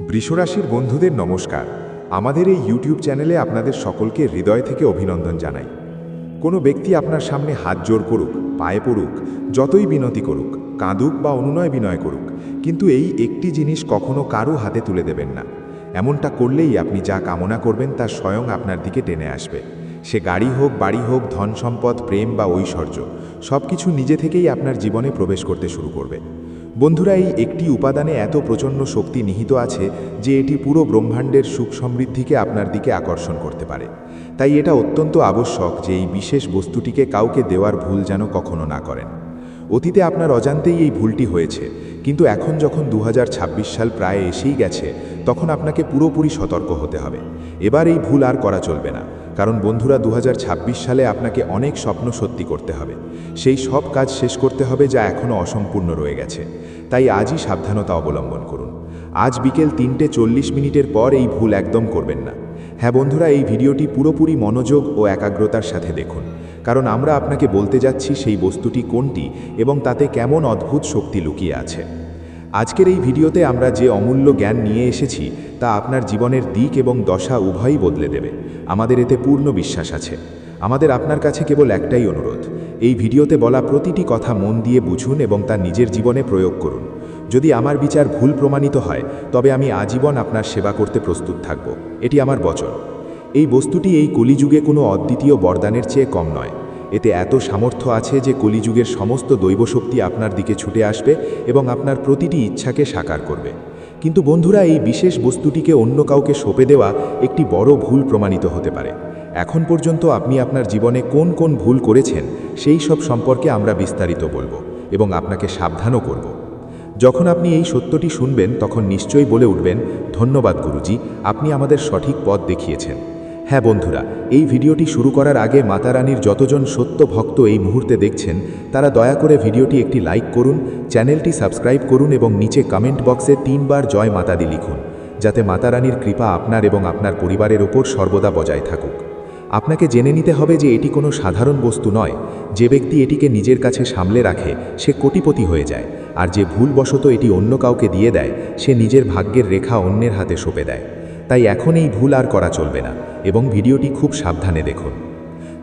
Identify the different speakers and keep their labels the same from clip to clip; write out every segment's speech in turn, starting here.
Speaker 1: বৃষরাশির বন্ধুদের নমস্কার। আমাদের এই ইউটিউব চ্যানেলে আপনাদের সকলকে হৃদয় থেকে অভিনন্দন জানাই। কোনো ব্যক্তি আপনার সামনে হাত জোর করুক, পায়ে পড়ুক, যতই বিনতি করুক, কাঁদুক বা অনুনয় বিনয় করুক, কিন্তু এই একটি জিনিস কখনো কারো হাতে তুলে দেবেন না। এমনটা করলেই আপনি যা কামনা করবেন তা স্বয়ং আপনার দিকে টেনে আসবে। সে গাড়ি হোক, বাড়ি হোক, ধন সম্পদ, প্রেম বা ঐশ্বর্য, সব কিছু নিজে থেকেই আপনার জীবনে প্রবেশ করতে শুরু করবে। বন্ধুরা, এই একটি উপাদানে এত প্রচণ্ড শক্তি নিহিত আছে যে এটি পুরো ব্রহ্মাণ্ডের সুখ সমৃদ্ধিকে আপনার দিকে আকর্ষণ করতে পারে। তাই এটা অত্যন্ত আবশ্যক যে এই বিশেষ বস্তুটিকে কাউকে দেওয়ার ভুল যেন কখনো না করেন। অতীতে আপনার অজান্তেই এই ভুলটি হয়েছে, কিন্তু এখন যখন 2026 সাল প্রায় এসেই গেছে, তখন আপনাকে পুরোপুরি সতর্ক হতে হবে। এবার এই ভুল আর করা চলবে না, কারণ বন্ধুরা 2026 সালে আপনাকে অনেক স্বপ্ন সত্যি করতে হবে। সেই সব কাজ শেষ করতে হবে যা এখনও অসম্পূর্ণ রয়ে গেছে। তাই আজই সাবধানতা অবলম্বন করুন। আজ বিকেল 3:40 পর এই ভুল একদম করবেন না। হ্যাঁ বন্ধুরা, এই ভিডিওটি পুরোপুরি মনোযোগ ও একাগ্রতার সাথে দেখুন, কারণ আমরা আপনাকে বলতে যাচ্ছি সেই বস্তুটি কোনটি এবং তাতে কেমন অদ্ভুত শক্তি লুকিয়ে আছে। আজকের এই ভিডিওতে আমরা যে অমূল্য জ্ঞান নিয়ে এসেছি তা আপনার জীবনের দিক এবং দশা উভয়ই বদলে দেবে। আমাদের এতে পূর্ণ বিশ্বাস আছে। আমাদের আপনার কাছে কেবল একটাই অনুরোধ, এই ভিডিওতে বলা প্রতিটি কথা মন দিয়ে বুঝুন এবং তা নিজের জীবনে প্রয়োগ করুন। যদি আমার বিচার ভুল প্রমাণিত হয়, তবে আমি আজীবন আপনার সেবা করতে প্রস্তুত থাকব, এটি আমার বচন। এই বস্তুটি এই কলিযুগে কোনো অদ্বিতীয় বরদানের চেয়ে কম নয়। এতে এত সামর্থ্য আছে যে কলিযুগের সমস্ত দৈবশক্তি আপনার দিকে ছুটে আসবে এবং আপনার প্রতিটি ইচ্ছাকে সাকার করবে। কিন্তু বন্ধুরা, এই বিশেষ বস্তুটিকে অন্য কাউকে সঁপে দেওয়া একটি বড় ভুল প্রমাণিত হতে পারে। এখন পর্যন্ত আপনি আপনার জীবনে কোন কোন ভুল করেছেন সেই সব সম্পর্কে আমরা বিস্তারিত বলবো এবং আপনাকে সাবধানও করব। যখন আপনি এই সত্যটি শুনবেন, তখন নিশ্চয়ই বলে উঠবেন, ধন্যবাদ গুরুজি, আপনি আমাদের সঠিক পথ দেখিয়েছেন। হ্যাঁ বন্ধুরা, এই ভিডিওটি শুরু করার আগে মাতা রানীর যতজন সত্য ভক্ত এই মুহূর্তে দেখছেন, তারা দয়া করে ভিডিওটি একটি লাইক করুন, চ্যানেলটি সাবস্ক্রাইব করুন এবং নিচে কমেন্ট বক্সে 3 বার জয় মাতা দি লিখুন, যাতে মাতা রানীর কৃপা আপনার এবং আপনার পরিবারের ওপর সর্বদা বজায় থাকুক। আপনাকে জেনে নিতে হবে যে এটি কোনো সাধারণ বস্তু নয়। যে ব্যক্তি এটিকে নিজের কাছে সামলে রাখে সে কোটিপতি হয়ে যায়, আর যে ভুলবশত এটি অন্য কাউকে দিয়ে দেয় সে নিজের ভাগ্যের রেখা অন্যের হাতে সঁপে দেয়। তাই এখন এই ভুল আর করা চলবে না এবং ভিডিওটি খুব সাবধানে দেখুন।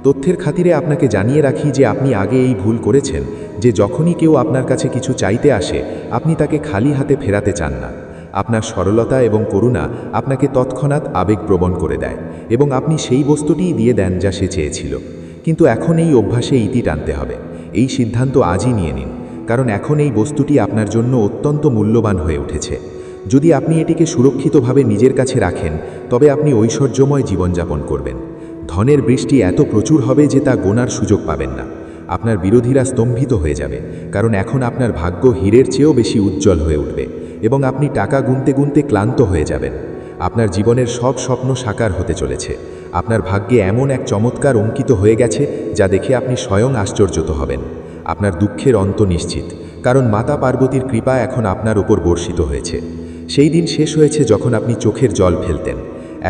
Speaker 1: তথ্যের খাতিরে আপনাকে জানিয়ে রাখি যে আপনি আগে এই ভুল করেছেন যে যখনই কেউ আপনার কাছে কিছু চাইতে আসে, আপনি তাকে খালি হাতে ফেরাতে চান না। আপনার সরলতা এবং করুণা আপনাকে তৎক্ষণাৎ আবেগপ্রবণ করে দেয় এবং আপনি সেই বস্তুটিই দিয়ে দেন যা সে চেয়েছিল। কিন্তু এখন এই অভ্যাসে ইতি টানতে হবে। এই সিদ্ধান্ত আজই নিয়ে নিন, কারণ এখন এই বস্তুটি আপনার জন্য অত্যন্ত মূল্যবান হয়ে উঠেছে। যদি আপনি এটিকে সুরক্ষিতভাবে নিজের কাছে রাখেন, তবে আপনি ঐশ্বর্যময় জীবনযাপন করবেন। ধনের বৃষ্টি এত প্রচুর হবে যে তা গোনার সুযোগ পাবেন না। আপনার বিরোধীরা স্তম্ভিত হয়ে যাবে, কারণ এখন আপনার ভাগ্য হীরের চেয়েও বেশি উজ্জ্বল হয়ে উঠবে এবং আপনি টাকা গুনতে গুনতে ক্লান্ত হয়ে যাবেন। আপনার জীবনের সব স্বপ্ন সাকার হতে চলেছে। আপনার ভাগ্যে এমন এক চমৎকার অঙ্কিত হয়ে গেছে যা দেখে আপনি স্বয়ং আশ্চর্যিত হবেন। আপনার দুঃখের অন্ত নিশ্চিত, কারণ মাতা পার্বতীর কৃপা এখন আপনার উপর বর্ষিত হয়েছে। সেই দিন শেষ হয়েছে যখন আপনি চোখের জল ফেলতেন।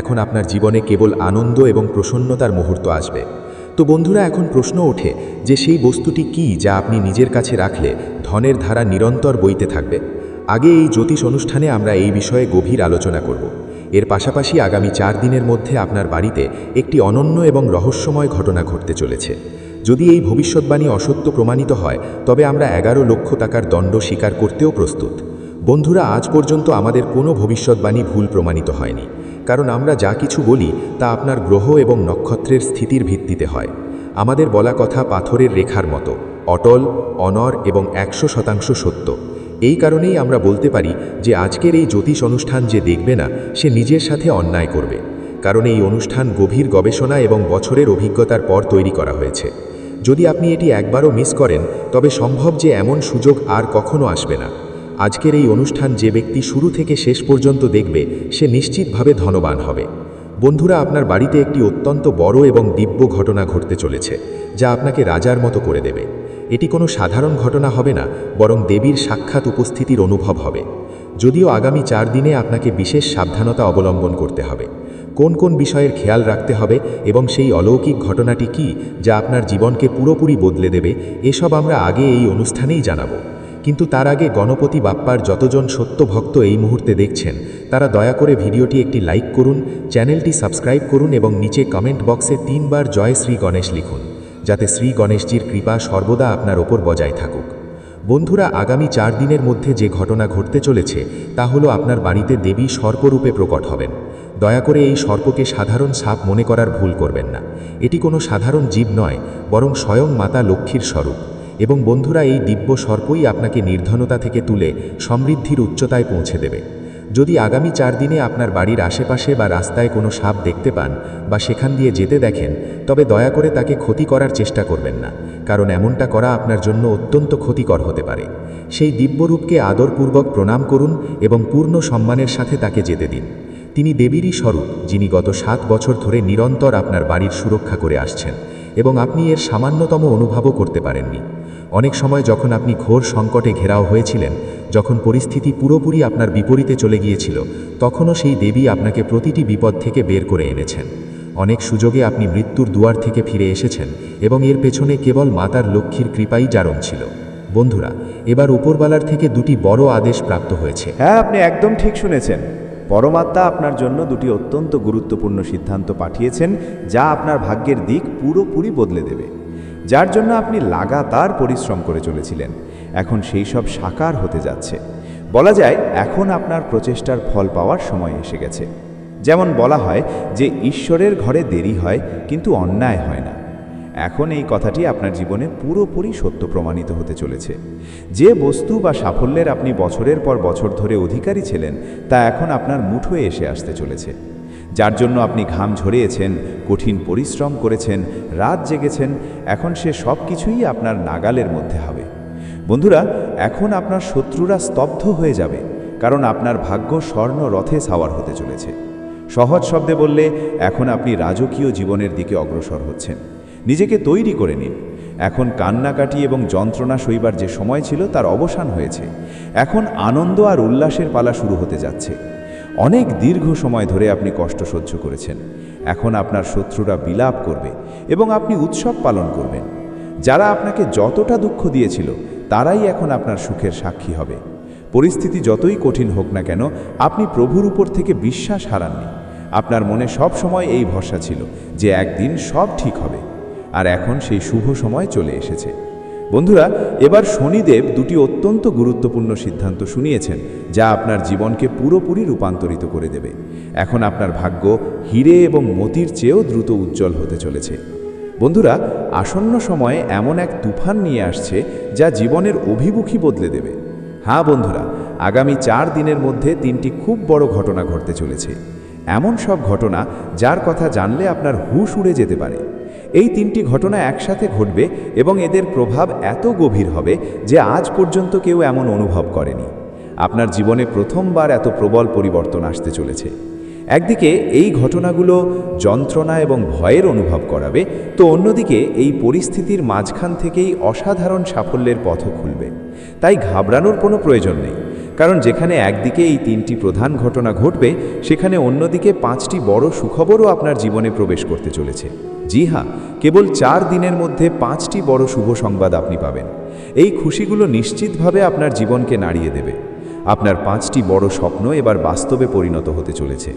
Speaker 1: এখন আপনার জীবনে কেবল আনন্দ এবং প্রসন্নতার মুহূর্ত আসবে। তো বন্ধুরা, এখন প্রশ্ন ওঠে যে সেই বস্তুটি কি যা আপনি নিজের কাছে রাখলে ধনের ধারা নিরন্তর বইতে থাকবে। আগে এই জ্যোতিষ অনুষ্ঠানে আমরা এই বিষয়ে গভীর আলোচনা করব। এর পাশাপাশি আগামী 4 দিনের মধ্যে আপনার বাড়িতে একটি অনন্য এবং রহস্যময় ঘটনা ঘটতে চলেছে। যদি এই ভবিষ্যৎবাণী অসত্য প্রমাণিত হয়, তবে আমরা 11 লক্ষ টাকার দণ্ড স্বীকার করতেও প্রস্তুত। বন্ধুরা, আজ পর্যন্ত আমাদের কোনো ভবিষ্যৎবাণী ভুল প্রমাণিত হয়নি, কারণ আমরা যা কিছু বলি তা আপনার গ্রহ এবং নক্ষত্রের স্থিতির ভিত্তিতে হয়। আমাদের বলা কথা পাথরের রেখার মতো অটল, অনর এবং 100% সত্য। এই কারণেই আমরা বলতে পারি যে আজকের এই জ্যোতিষ অনুষ্ঠান যে দেখবে না, সে নিজের সাথে অন্যায় করবে, কারণ এই অনুষ্ঠান গভীর গবেষণা এবং বছরের অভিজ্ঞতার পর তৈরি করা হয়েছে। যদি আপনি এটি একবারও মিস করেন, তবে সম্ভব যে এমন সুযোগ আর কখনো আসবে না। আজকের এই অনুষ্ঠান যে ব্যক্তি শুরু থেকে শেষ পর্যন্ত দেখবে, সে নিশ্চিতভাবে ধনবান হবে। বন্ধুরা, আপনার বাড়িতে একটি অত্যন্ত বড় এবং দিব্য ঘটনা ঘটতে চলেছে যা আপনাকে রাজার মতো করে দেবে। এটি কোনো সাধারণ ঘটনা হবে না, বরং দেবীর সাক্ষাৎ উপস্থিতির অনুভব হবে। যদিও আগামী 4 দিনে আপনাকে বিশেষ সাবধানতা অবলম্বন করতে হবে। কোন কোন বিষয়ের খেয়াল রাখতে হবে এবং সেই অলৌকিক ঘটনাটি কি যা আপনার জীবনকে পুরোপুরি বদলে দেবে, এসব আমরা আগে এই অনুষ্ঠানেই জানাবো।
Speaker 2: কিন্তু তার আগে গণপতি বাপ্পার যতজন সত্য ভক্ত এই মুহূর্তে দেখছেন তারা দয়া করে ভিডিওটি একটি লাইক করুন, চ্যানেলটি সাবস্ক্রাইব করুন এবং নিচে কমেন্ট বক্সে 3 বার জয় শ্রী গণেশ লিখুন, যাতে শ্রী গণেশজির কৃপা সর্বদা আপনার ওপর বজায় থাকুক। বন্ধুরা, আগামী 4 দিনের মধ্যে যে ঘটনা ঘটতে চলেছে তা হলো আপনার বাড়িতে দেবী সর্পরূপে প্রকট হবেন। দয়া করে এই সর্পকে সাধারণ সাপ মনে করার ভুল করবেন না। এটি কোনো সাধারণ জীব নয়, বরং স্বয়ং মাতা লক্ষ্মীর স্বরূপ। এবং বন্ধুরা, এই দিব্য সর্পই আপনাকে নির্ধনতা থেকে তুলে সমৃদ্ধির উচ্চতায় পৌঁছে দেবে। যদি আগামী 4 দিনে আপনার বাড়ির আশেপাশে বা রাস্তায় কোনো সাপ দেখতে পান বা সেখান দিয়ে যেতে দেখেন, তবে দয়া করে তাকে ক্ষতি করার চেষ্টা করবেন না, কারণ এমনটা করা আপনার জন্য অত্যন্ত ক্ষতিকর হতে পারে। সেই দিব্যরূপকে আদরপূর্বক প্রণাম করুন এবং পূর্ণ সম্মানের সাথে তাকে যেতে দিন। তিনি দেবীরই স্বরূপ, যিনি গত 7 বছর ধরে নিরন্তর আপনার বাড়ির সুরক্ষা করে আসছেন এবং আপনি এর সামান্যতম অনুভবও করতে পারেননি। অনেক সময় যখন আপনি ঘোর সংকটে ঘেরাও হয়েছিলেন, যখন পরিস্থিতি পুরোপুরি আপনার বিপরীতে চলে গিয়েছিল, তখনও সেই দেবী আপনাকে প্রতিটি বিপদ থেকে বের করে এনেছেন। অনেক সুযোগে আপনি মৃত্যুর দুয়ার থেকে ফিরে এসেছেন এবং এর পেছনে কেবল মাতার লক্ষ্মীর কৃপাই জারণ ছিল। বন্ধুরা, এবার উপরবালার থেকে 2টি বড় আদেশ প্রাপ্ত হয়েছে।
Speaker 3: হ্যাঁ, আপনি একদম ঠিক শুনেছেন। পরমাত্মা আপনার জন্য 2টি অত্যন্ত গুরুত্বপূর্ণ সিদ্ধান্ত পাঠিয়েছেন, যা আপনার ভাগ্যের দিক পুরোপুরি বদলে দেবে। যার জন্য আপনি লাগাতার পরিশ্রম করে চলেছিলেন, এখন সেই সব সাকার হতে যাচ্ছে। বলা যায় এখন আপনার প্রচেষ্টার ফল পাওয়ার সময় এসে গেছে। যেমন বলা হয় যে ঈশ্বরের ঘরে দেরি হয় কিন্তু অন্যায় হয় না। এখন এই কথাটি আপনার জীবনে পুরোপুরি সত্য প্রমাণিত হতে চলেছে। যে বস্তু বা সাফল্যের আপনি বছরের পর বছর ধরে অধিকারী ছিলেন, তা এখন আপনার মুঠোয় এসে আসতে চলেছে। যার জন্য আপনি ঘাম ঝরিয়েছেন, কঠিন পরিশ্রম করেছেন, রাত জেগেছেন, এখন সে সব কিছুই আপনার নাগালের মধ্যে হবে। বন্ধুরা, এখন আপনার শত্রুরা স্তব্ধ হয়ে যাবে, কারণ আপনার ভাগ্য স্বর্ণ রথে সাওয়ার হতে চলেছে। সহজ শব্দে বললে, এখন আপনি রাজকীয় জীবনের দিকে অগ্রসর হচ্ছেন। নিজেকে তৈরি করে নিন। এখন কান্নাকাটি এবং যন্ত্রণা সইবার যে সময় ছিল তার অবসান হয়েছে। এখন আনন্দ আর উল্লাসের পালা শুরু হতে যাচ্ছে। অনেক দীর্ঘ সময় ধরে আপনি কষ্ট সহ্য করেছেন। এখন আপনার শত্রুরা বিলাপ করবে এবং আপনি উৎসব পালন করবেন। যারা আপনাকে যতটা দুঃখ দিয়েছিল, তারাই এখন আপনার সুখের সাক্ষী হবে। পরিস্থিতি যতই কঠিন হোক না কেন, আপনি প্রভুর উপর থেকে বিশ্বাস হারাননি। আপনার মনে সব সময় এই ভরসা ছিল যে একদিন সব ঠিক হবে। আর এখন সেই শুভ সময় চলে এসেছে। বন্ধুরা, এবার শনিদেব 2টি অত্যন্ত গুরুত্বপূর্ণ সিদ্ধান্ত শুনিয়েছেন, যা আপনার জীবনকে পুরোপুরি রূপান্তরিত করে দেবে। এখন আপনার ভাগ্য হীরে এবং মতির চেয়েও দ্রুত উজ্জ্বল হতে চলেছে। বন্ধুরা, আসন্ন সময়ে এমন এক তুফান নিয়ে আসছে যা জীবনের অভিমুখী বদলে দেবে। হ্যাঁ বন্ধুরা, আগামী 4 দিনের মধ্যে 3টি খুব বড় ঘটনা ঘটতে চলেছে। এমন সব ঘটনা যার কথা জানলে আপনার হুঁশ উড়ে যেতে পারে। এই 3টি ঘটনা একসাথে ঘটবে এবং এদের প্রভাব এত গভীর হবে যে আজ পর্যন্ত কেউ এমন অনুভব করেনি। আপনার জীবনে প্রথমবার এত প্রবল পরিবর্তন আসতে চলেছে। একদিকে এই ঘটনাগুলো যন্ত্রণা এবং ভয়ের অনুভব করাবে, তো অন্যদিকে এই পরিস্থিতির মাঝখান থেকেই অসাধারণ সাফল্যের পথও খুলবে। তাই ঘাবড়ানোর কোনো প্রয়োজন নেই, কারণ যেখানে একদিকে এই 3টি প্রধান ঘটনা ঘটবে, সেখানে অন্যদিকে 5টি বড় সুখবরও আপনার জীবনে প্রবেশ করতে চলেছে। জি হ্যাঁ, কেবল 4 দিনের মধ্যে 5টি বড় শুভ সংবাদ আপনি পাবেন। এই খুশিগুলো নিশ্চিতভাবে আপনার জীবনকে নাড়িয়ে দেবে। আপনার 5টি বড় স্বপ্ন এবার বাস্তবে পরিণত হতে চলেছে।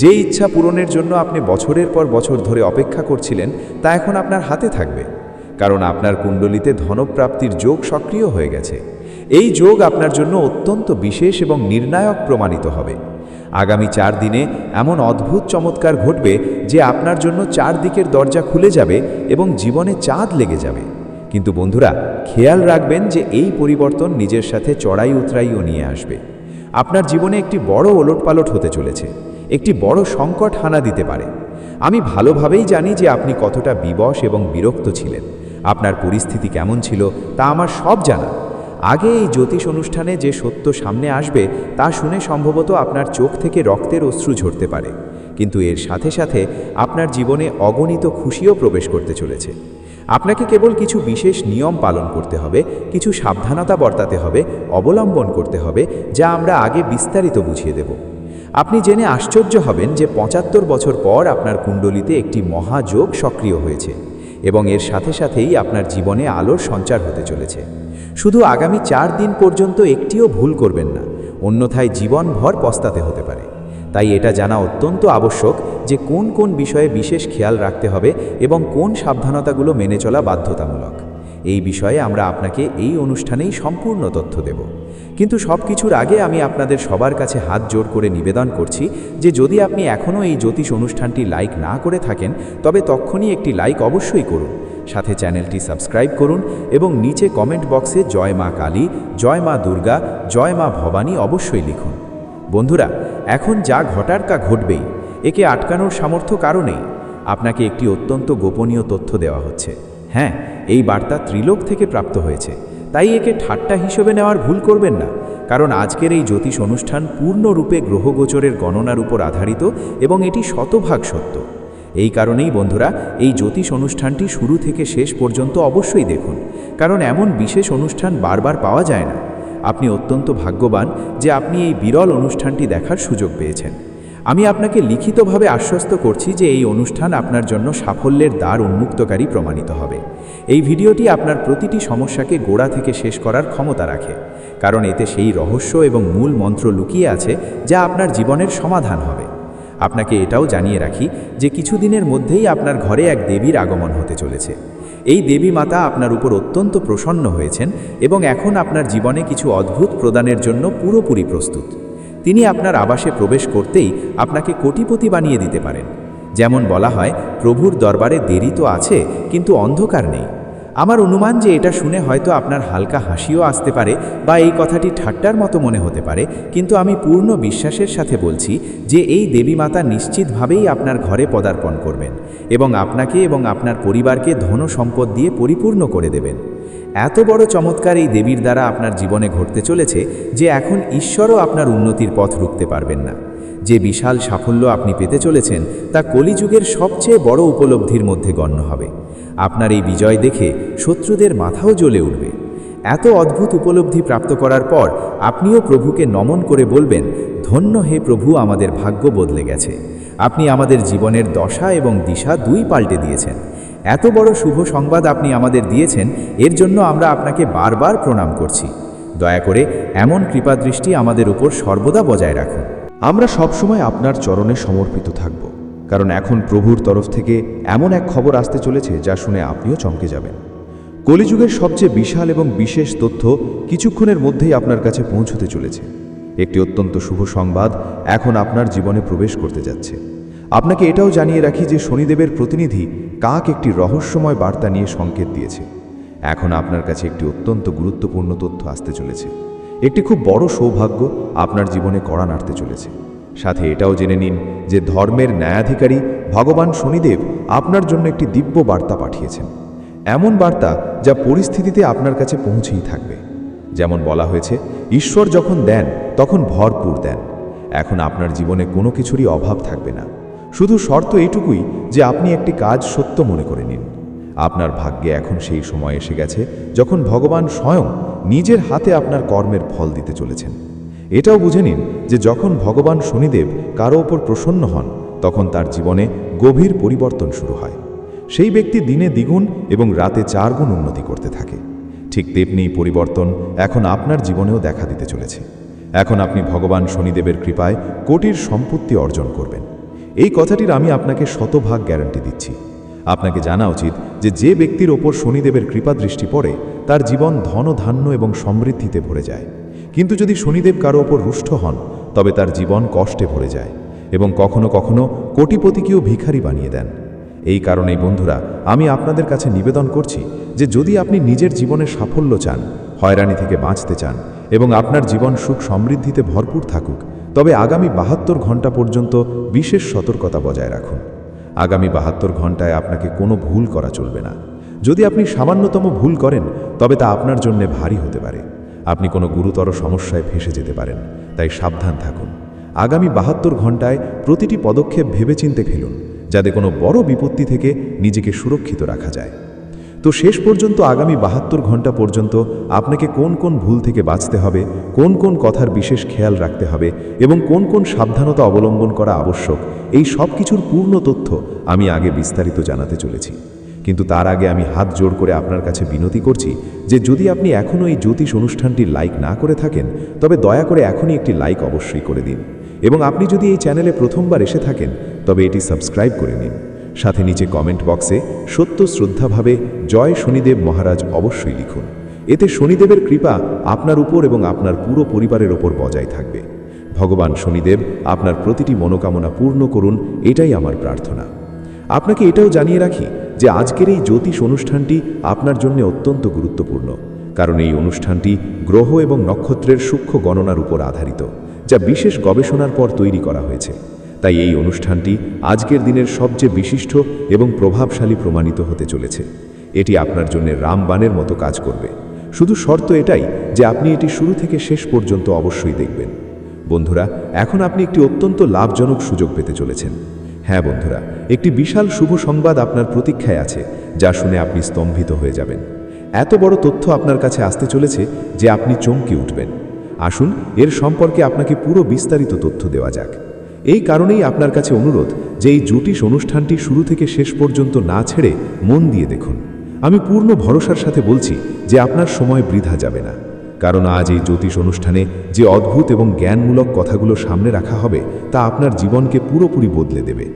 Speaker 3: যে ইচ্ছা পূরণের জন্য আপনি বছরের পর বছর ধরে অপেক্ষা করছিলেন, তা এখন আপনার হাতে থাকবে, কারণ আপনার কুণ্ডলিতে ধনপ্রাপ্তির যোগ সক্রিয় হয়ে গেছে। এই যোগ আপনার জন্য অত্যন্ত বিশেষ এবং নির্ণায়ক প্রমাণিত হবে। আগামী 4 দিনে এমন অদ্ভুত চমৎকার ঘটবে যে আপনার জন্য 4 দিকের দরজা খুলে যাবে এবং জীবনে চাঁদ লেগে যাবে। কিন্তু বন্ধুরা, খেয়াল রাখবেন যে এই পরিবর্তন নিজের সাথে চড়াই উতরাইও নিয়ে আসবে। আপনার জীবনে একটি বড় ওলটপালট হতে চলেছে, একটি বড় সংকট হানা দিতে পারে। আমি ভালোভাবেই জানি যে আপনি কতটা বিবশ এবং বিরক্ত ছিলেন। আপনার পরিস্থিতি কেমন ছিল তা আমার সব জানা। আগে এই জ্যোতিষ অনুষ্ঠানে যে সত্য সামনে আসবে তা শুনে সম্ভবত আপনার চোখ থেকে রক্তের অশ্রু ঝরতে পারে, কিন্তু এর সাথে সাথে আপনার জীবনে অগণিত খুশিও প্রবেশ করতে চলেছে। আপনাকে কেবল কিছু বিশেষ নিয়ম পালন করতে হবে, কিছু সাবধানতা বর্তাতে হবে, অবলম্বন করতে হবে, যা আমরা আগে বিস্তারিত বুঝিয়ে দেব। আপনি জেনে আশ্চর্য হবেন যে 75 বছর পর আপনার কুণ্ডলিতে একটি মহাযোগ সক্রিয় হয়েছে এবং এর সাথে সাথেই আপনার জীবনে আলোর সঞ্চার হতে চলেছে। শুধু আগামী 4 দিন পর্যন্ত একটিও ভুল করবেন না, অন্যথায় জীবনভর পস্তাতে হতে পারে। তাই এটা জানা অত্যন্ত আবশ্যক যে কোন কোন বিষয়ে বিশেষ খেয়াল রাখতে হবে এবং কোন সাবধানতাগুলো মেনে চলা বাধ্যতামূলক। এই বিষয়ে আমরা আপনাকে এই অনুষ্ঠানেই সম্পূর্ণ তথ্য দেব। কিন্তু সব কিছুর আগে আমি আপনাদের সবার কাছে হাত জোড় করে নিবেদন করছি যে যদি আপনি এখনও এই জ্যোতিষ অনুষ্ঠানটি লাইক না করে থাকেন তবে তক্ষুনি একটি লাইক অবশ্যই করুন, সাথে চ্যানেলটি সাবস্ক্রাইব করুন এবং নিচে কমেন্ট বক্সে জয় মা কালী, জয় মা দুর্গা, জয় মা ভবানী অবশ্যই লিখুন। বন্ধুরা, এখন যা ঘটার তা ঘটবেই, একে আটকানোর সামর্থ্য কারো নেই। আপনাকে একটি অত্যন্ত গোপনীয় তথ্য দেওয়া হচ্ছে। হ্যাঁ, এই বার্তা ত্রিলোক থেকে প্রাপ্ত হয়েছে, তাই একে ঠাট্টা হিসেবে নেওয়ার ভুল করবেন না, কারণ আজকের এই জ্যোতিষ অনুষ্ঠান পূর্ণরূপে গ্রহগোচরের গণনার উপর আধারিত এবং এটি শতভাগ সত্য। এই কারণেই বন্ধুরা, এই জ্যোতিষ অনুষ্ঠানটি শুরু থেকে শেষ পর্যন্ত অবশ্যই দেখুন, কারণ এমন বিশেষ অনুষ্ঠান বারবার পাওয়া যায় না। আপনি অত্যন্ত ভাগ্যবান যে আপনি এই বিরল অনুষ্ঠানটি দেখার সুযোগ পেয়েছেন। আমি আপনাকে লিখিতভাবে আশ্বস্ত করছি যে এই অনুষ্ঠান আপনার জন্য সাফল্যের দ্বার উন্মুক্তকারী প্রমাণিত হবে। এই ভিডিওটি আপনার প্রতিটি সমস্যাকে গোড়া থেকে শেষ করার ক্ষমতা রাখে, কারণ এতে সেই রহস্য এবং মূল মন্ত্র লুকিয়ে আছে যা আপনার জীবনের সমাধান হবে। আপনাকে এটাও জানিয়ে রাখি যে কিছুদিনের মধ্যেই আপনার ঘরে এক দেবীর আগমন হতে চলেছে। এই দেবী মাতা আপনার উপর অত্যন্ত প্রসন্ন হয়েছেন এবং এখন আপনার জীবনে কিছু অদ্ভুত প্রদানের জন্য পুরোপুরি প্রস্তুত। তিনি আপনার আবাসে প্রবেশ করতেই আপনাকে কোটিপতি বানিয়ে দিতে পারেন। যেমন বলা হয়, প্রভুর দরবারে দেরি তো আছে কিন্তু অন্ধকার নেই। আমার অনুমান যে এটা শুনে হয়তো আপনার হালকা হাসিও আসতে পারে বা এই কথাটি ঠাট্টার মতো মনে হতে পারে, কিন্তু আমি পূর্ণ বিশ্বাসের সাথে বলছি যে এই দেবী মাতা নিশ্চিতভাবেই আপনার ঘরে পদার্পণ করবেন এবং আপনাকে এবং আপনার পরিবারকে ধন সম্পদ দিয়ে পরিপূর্ণ করে দেবেন। এত বড় চমৎকার এই দেবীর দ্বারা আপনার জীবনে ঘটতে চলেছে যে এখন ঈশ্বরও আপনার উন্নতির পথ রুখতে পারবেন না। যে বিশাল সাফল্য আপনি পেতে চলেছেন তা কলিযুগের সবচেয়ে বড় উপলব্ধির মধ্যে গণ্য হবে। আপনার এই বিজয় দেখে শত্রুদের মাথাও জ্বলে উঠবে। এত অদ্ভুত উপলব্ধি প্রাপ্ত করার পর আপনিও প্রভুকে নমন করে বলবেন, ধন্য হে প্রভু, আমাদের ভাগ্য বদলে গেছে। আপনি আমাদের জীবনের দশা এবং দিশা দুই পাল্টে দিয়েছেন। এত বড় শুভ সংবাদ আপনি আমাদের দিয়েছেন, এর জন্য আমরা আপনাকে বারবার প্রণাম করছি। দয়া করে এমন কৃপাদৃষ্টি আমাদের উপর সর্বদা বজায় রাখুন।
Speaker 1: আমরা সবসময় আপনার চরণে সমর্পিত থাকব, কারণ এখন প্রভুর তরফ থেকে এমন এক খবর আসতে চলেছে যা শুনে আপনিও চমকে যাবেন। কলিযুগের সবচেয়ে বিশাল এবং বিশেষ তথ্য কিছুক্ষণের মধ্যেই আপনার কাছে পৌঁছতে চলেছে। একটি অত্যন্ত শুভ সংবাদ এখন আপনার জীবনে প্রবেশ করতে যাচ্ছে। আপনাকে এটাও জানিয়ে রাখি যে শনিদেবের প্রতিনিধি কাক একটি রহস্যময় বার্তা নিয়ে সংকেত দিয়েছে। এখন আপনার কাছে একটি অত্যন্ত গুরুত্বপূর্ণ তথ্য আসতে চলেছে। একটি খুব বড় সৌভাগ্য আপনার জীবনে কড়া নাড়তে চলেছে। সাথে এটাও জেনে নিন যে ধর্মের ন্যায়াধিকারী ভগবান শনিদেব আপনার জন্য একটি দিব্য বার্তা পাঠিয়েছেন। এমন বার্তা যা পরিস্থিতিতে আপনার কাছে পৌঁছেই থাকবে। যেমন বলা হয়েছে, ঈশ্বর যখন দেন তখন ভরপুর দেন। এখন আপনার জীবনে কোনো কিছুরই অভাব থাকবে না। শুধু শর্ত এইটুকুই যে আপনি একটি কাজ সত্য মনে করে নিন। আপনার ভাগ্যে এখন সেই সময় এসে গেছে যখন ভগবান স্বয়ং নিজের হাতে আপনার কর্মের ফল দিতে চলেছেন। এটাও বুঝে নিন যে যখন ভগবান শনিদেব কারো ওপর প্রসন্ন হন তখন তার জীবনে গভীর পরিবর্তন শুরু হয়। সেই ব্যক্তি দিনে দ্বিগুণ এবং রাতে 4 গুণ উন্নতি করতে থাকে। ঠিক তেমনি পরিবর্তন এখন আপনার জীবনেও দেখা দিতে চলেছে। এখন আপনি ভগবান শনিদেবের কৃপায় কোটির সম্পত্তি অর্জন করবেন। এই কথাটির আমি আপনাকে শতভাগ গ্যারান্টি দিচ্ছি। আপনাকে জানা উচিত যে যে ব্যক্তির ওপর শনিদেবের কৃপা দৃষ্টি পড়ে তার জীবন ধন ধান্য এবং সমৃদ্ধিতে ভরে যায়। কিন্তু যদি শনিদেব কারো ওপর রুষ্ট হন তবে তার জীবন কষ্টে ভরে যায় এবং কখনো কখনো কোটিপতিকেও ভিখারি বানিয়ে দেন। এই কারণেই বন্ধুরা, আমি আপনাদের কাছে নিবেদন করছি যে যদি আপনি নিজের জীবনে সাফল্য চান, হয়রানি থেকে বাঁচতে চান এবং আপনার জীবন সুখ সমৃদ্ধিতে ভরপুর থাকুক, তবে আগামী 72 ঘন্টা পর্যন্ত বিশেষ সতর্কতা বজায় রাখুন। আগামী 72 ঘন্টায় আপনাকে কোনো ভুল করা চলবে না। যদি আপনি সামান্যতম ভুল করেন তবে তা আপনার জন্য ভারী হতে পারে। আপনি কোনো গুরুতর সমস্যায় ফেঁসে যেতে পারেন, তাই সাবধান থাকুন। আগামী 72 ঘন্টায় প্রতিটি পদক্ষেপ ভেবেচিন্তে ফেলুন, যাতে কোনো বড় বিপত্তি থেকে নিজেকে সুরক্ষিত রাখা যায়। তো শেষ পর্যন্ত আগামী 72 ঘন্টা পর্যন্ত আপনাকে কোন কোন ভুল থেকে বাঁচতে হবে, কোন কোন কথার বিশেষ খেয়াল রাখতে হবে এবং কোন কোন সাবধানতা অবলম্বন করা আবশ্যক, এই সব কিছুর পূর্ণ তথ্য আমি আগে বিস্তারিত জানাতে চলেছি।
Speaker 3: কিন্তু তার আগে আমি হাত জোড় করে আপনার কাছে বিনতি করছি যে যদি আপনি এখনও এই জ্যোতিষ অনুষ্ঠানটি লাইক না করে থাকেন তবে দয়া করে এখনই একটি লাইক অবশ্যই করে দিন এবং আপনি যদি এই চ্যানেলে প্রথমবার এসে থাকেন তবে এটি সাবস্ক্রাইব করে নিন। সাথে নিচে কমেন্ট বক্সে সত্য শ্রদ্ধাভাবে জয় শনিদেব মহারাজ অবশ্যই লিখুন। এতে শনিদেবের কৃপা আপনার উপর এবং আপনার পুরো পরিবারের ওপর বজায় থাকবে। ভগবান শনিদেব আপনার প্রতিটি মনোকামনা পূর্ণ করুন, এটাই আমার প্রার্থনা। আপনাকে এটাও জানিয়ে রাখি যে আজকের এই জ্যোতিষ অনুষ্ঠানটি আপনার জন্য অত্যন্ত গুরুত্বপূর্ণ, কারণ এই অনুষ্ঠানটি গ্রহ এবং নক্ষত্রের সূক্ষ্ম গণনার উপর আধারিত, যা বিশেষ গবেষণার পর তৈরি করা হয়েছে। তাই এই অনুষ্ঠানটি আজকের দিনের সবচেয়ে বিশিষ্ট এবং প্রভাবশালী প্রমাণিত হতে চলেছে। এটি আপনার জন্য রামবাণের মতো কাজ করবে। শুধু শর্ত এটাই যে আপনি এটি শুরু থেকে শেষ পর্যন্ত অবশ্যই দেখবেন। বন্ধুরা, এখন আপনি একটি অত্যন্ত লাভজনক সুযোগ পেতে চলেছেন। হ্যাঁ বন্ধুরা, একটি বিশাল শুভ সংবাদ আপনার প্রতীক্ষায় আছে, যা শুনে আপনি স্তম্ভিত হয়ে যাবেন। এত বড় তথ্য আপনার কাছে আসতে চলেছে যে আপনি চমকে উঠবেন। আসুন এর সম্পর্কে আপনাকে পুরো বিস্তারিত তথ্য দেওয়া যাক। এই কারণেই আপনার কাছে অনুরোধ যে এই জ্যোতিষ অনুষ্ঠানটি শুরু থেকে শেষ পর্যন্ত না ছেড়ে মন দিয়ে দেখুন। আমি পূর্ণ ভরসার সাথে বলছি যে আপনার সময় বৃথা যাবে না, কারণ আজ এই জ্যোতিষ অনুষ্ঠানে যে অদ্ভুত এবং জ্ঞানমূলক কথাগুলো সামনে রাখা হবে তা আপনার জীবনকে পুরোপুরি বদলে দেবে।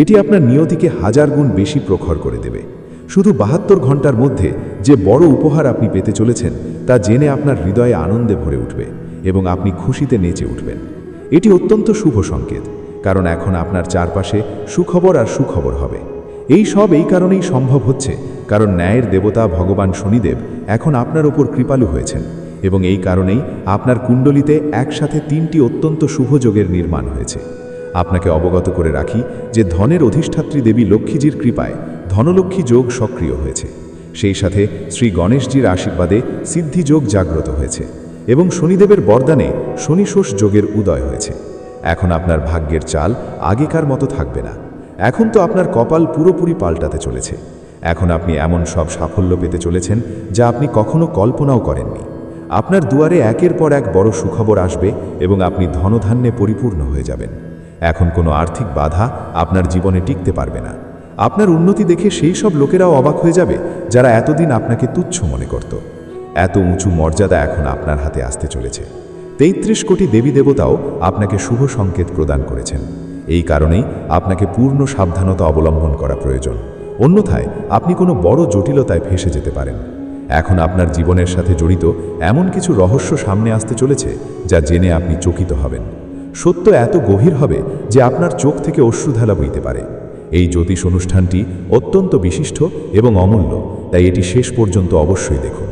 Speaker 3: এটি আপনার নিয়তিকে 1000 গুণ বেশি প্রখর করে দেবে। শুধু 72 ঘন্টার মধ্যে যে বড় উপহার আপনি পেতে চলেছেন তা জেনে আপনার হৃদয়ে আনন্দে ভরে উঠবে এবং আপনি খুশিতে নেচে উঠবেন। এটি অত্যন্ত শুভ সংকেত, কারণ এখন আপনার চারপাশে সুখবর আর সুখবর হবে। এই কারণেই সম্ভব হচ্ছে কারণ ন্যায়ের দেবতা ভগবান শনিদেব এখন আপনার উপর কৃপালু হয়েছেন এবং এই কারণেই আপনার কুণ্ডলিতে একসাথে 3টি অত্যন্ত শুভ যোগের নির্মাণ হয়েছে। আপনাকে অবগত করে রাখি যে ধনের অধিষ্ঠাত্রী দেবী লক্ষ্মীজির কৃপায় ধনলক্ষ্মী যোগ সক্রিয় হয়েছে। সেই সাথে শ্রী গণেশজির আশীর্বাদে সিদ্ধি যোগ জাগ্রত হয়েছে এবং শনিদেবের বরদানে শনিশোষ যোগের উদয় হয়েছে। এখন আপনার ভাগ্যের চাল আগেকার মতো থাকবে না। এখন তো আপনার কপাল পুরোপুরি পাল্টাতে চলেছে। এখন আপনি এমন সব সাফল্য পেতে চলেছেন যা আপনি কখনো কল্পনাও করেননি। আপনার দুয়ারে একের পর এক বড় সুখবর আসবে এবং আপনি ধনধান্যে পরিপূর্ণ হয়ে যাবেন। এখন কোনো আর্থিক বাধা আপনার জীবনে টিকতে পারবে না। আপনার উন্নতি দেখে সেই সব লোকেরাও অবাক হয়ে যাবে যারা এতদিন আপনাকে তুচ্ছ মনে করত। এত উঁচু মর্যাদা এখন আপনার হাতে আসতে চলেছে। 33 কোটি দেবী দেবতাও আপনাকে শুভ সংকেত প্রদান করেছেন। এই কারণেই আপনাকে পূর্ণ সাবধানতা অবলম্বন করা প্রয়োজন, অন্যথায় আপনি কোনো বড় জটিলতায় ফেঁসে যেতে পারেন। এখন আপনার জীবনের সাথে জড়িত এমন কিছু রহস্য সামনে আসতে চলেছে যা জেনে আপনি চকিত হবেন। সত্য এত গভীর হবে যে আপনার চোখ থেকে অশ্রুধারা বইতে পারে। এই জ্যোতিষ অনুষ্ঠানটি অত্যন্ত বিশিষ্ট এবং অমূল্য, তাই এটি শেষ পর্যন্ত অবশ্যই দেখুন।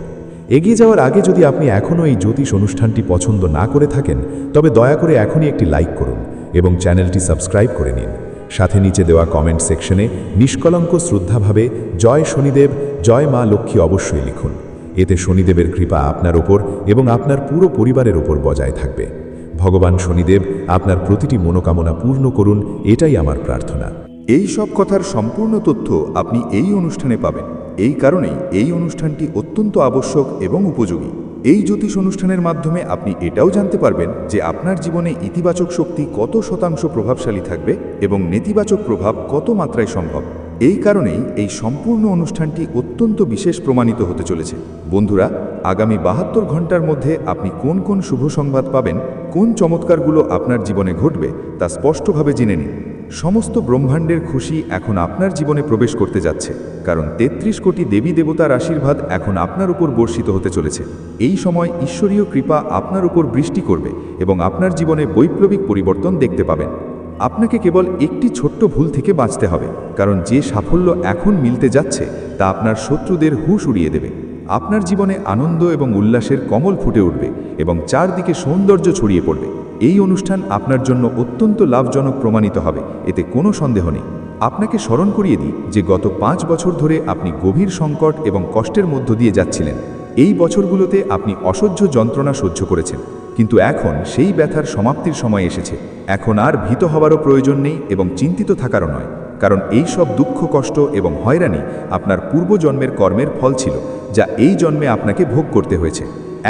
Speaker 3: এগিয়ে যাওয়ার আগে যদি আপনি এখনও এই জ্যোতিষ অনুষ্ঠানটি পছন্দ না করে থাকেন তবে দয়া করে এখনই একটি লাইক করুন এবং চ্যানেলটি সাবস্ক্রাইব করে নিন। সাথে নিচে দেওয়া কমেন্ট সেকশনে নিষ্কলঙ্ক শ্রদ্ধাভাবে জয় শনিদেব, জয় মা লক্ষ্মী অবশ্যই লিখুন। এতে শনিদেবের কৃপা আপনার ওপর এবং আপনার পুরো পরিবারের ওপর বজায় থাকবে। ভগবান শনিদেব আপনার প্রতিটি মনোকামনা পূর্ণ করুন, এটাই আমার প্রার্থনা।
Speaker 4: এই সব কথার সম্পূর্ণ তথ্য আপনি এই অনুষ্ঠানে পাবেন। এই কারণেই এই অনুষ্ঠানটি অত্যন্ত আবশ্যক এবং উপযোগী। এই জ্যোতিষ অনুষ্ঠানের মাধ্যমে আপনি এটাও জানতে পারবেন যে আপনার জীবনে ইতিবাচক শক্তি কত শতাংশ প্রভাবশালী থাকবে এবং নেতিবাচক প্রভাব কত মাত্রায় সম্ভব। এই কারণেই এই সম্পূর্ণ অনুষ্ঠানটি অত্যন্ত বিশেষ প্রমাণিত হতে চলেছে। বন্ধুরা, আগামী 72 ঘন্টার মধ্যে আপনি কোন কোন শুভ সংবাদ পাবেন, কোন চমৎকারগুলো আপনার জীবনে ঘটবে তা স্পষ্টভাবে জেনে নিন। সমস্ত ব্রহ্মাণ্ডের খুশি এখন আপনার জীবনে প্রবেশ করতে যাচ্ছে, কারণ 33 কোটি দেবী দেবতার আশীর্বাদ এখন আপনার উপর বর্ষিত হতে চলেছে। এই সময় ঈশ্বরীয় কৃপা আপনার উপর বৃষ্টি করবে এবং আপনার জীবনে বৈপ্লবিক পরিবর্তন দেখতে পাবেন। আপনাকে কেবল একটি ছোট্ট ভুল থেকে বাঁচতে হবে, কারণ যে সাফল্য এখন মিলতে যাচ্ছে তা আপনার শত্রুদের হুঁশ উড়িয়ে দেবে। আপনার জীবনে আনন্দ এবং উল্লাসের কমল ফুটে উঠবে এবং চারদিকে সৌন্দর্য ছড়িয়ে পড়বে। এই অনুষ্ঠান আপনার জন্য অত্যন্ত লাভজনক প্রমাণিত হবে, এতে কোনো সন্দেহ নেই। আপনাকে স্মরণ করিয়ে দিই যে গত 5 বছর ধরে আপনি গভীর সংকট এবং কষ্টের মধ্য দিয়ে যাচ্ছিলেন। এই বছরগুলোতে আপনি অসহ্য যন্ত্রণা সহ্য করেছেন, কিন্তু এখন সেই ব্যথার সমাপ্তির সময় এসেছে। এখন আর ভীত হওয়ারও প্রয়োজন নেই এবং চিন্তিত থাকারও নয়, কারণ এই সব দুঃখ, কষ্ট এবং হয়রানি আপনার পূর্বজন্মের কর্মের ফল ছিল, যা এই জন্মে আপনাকে ভোগ করতে হয়েছে।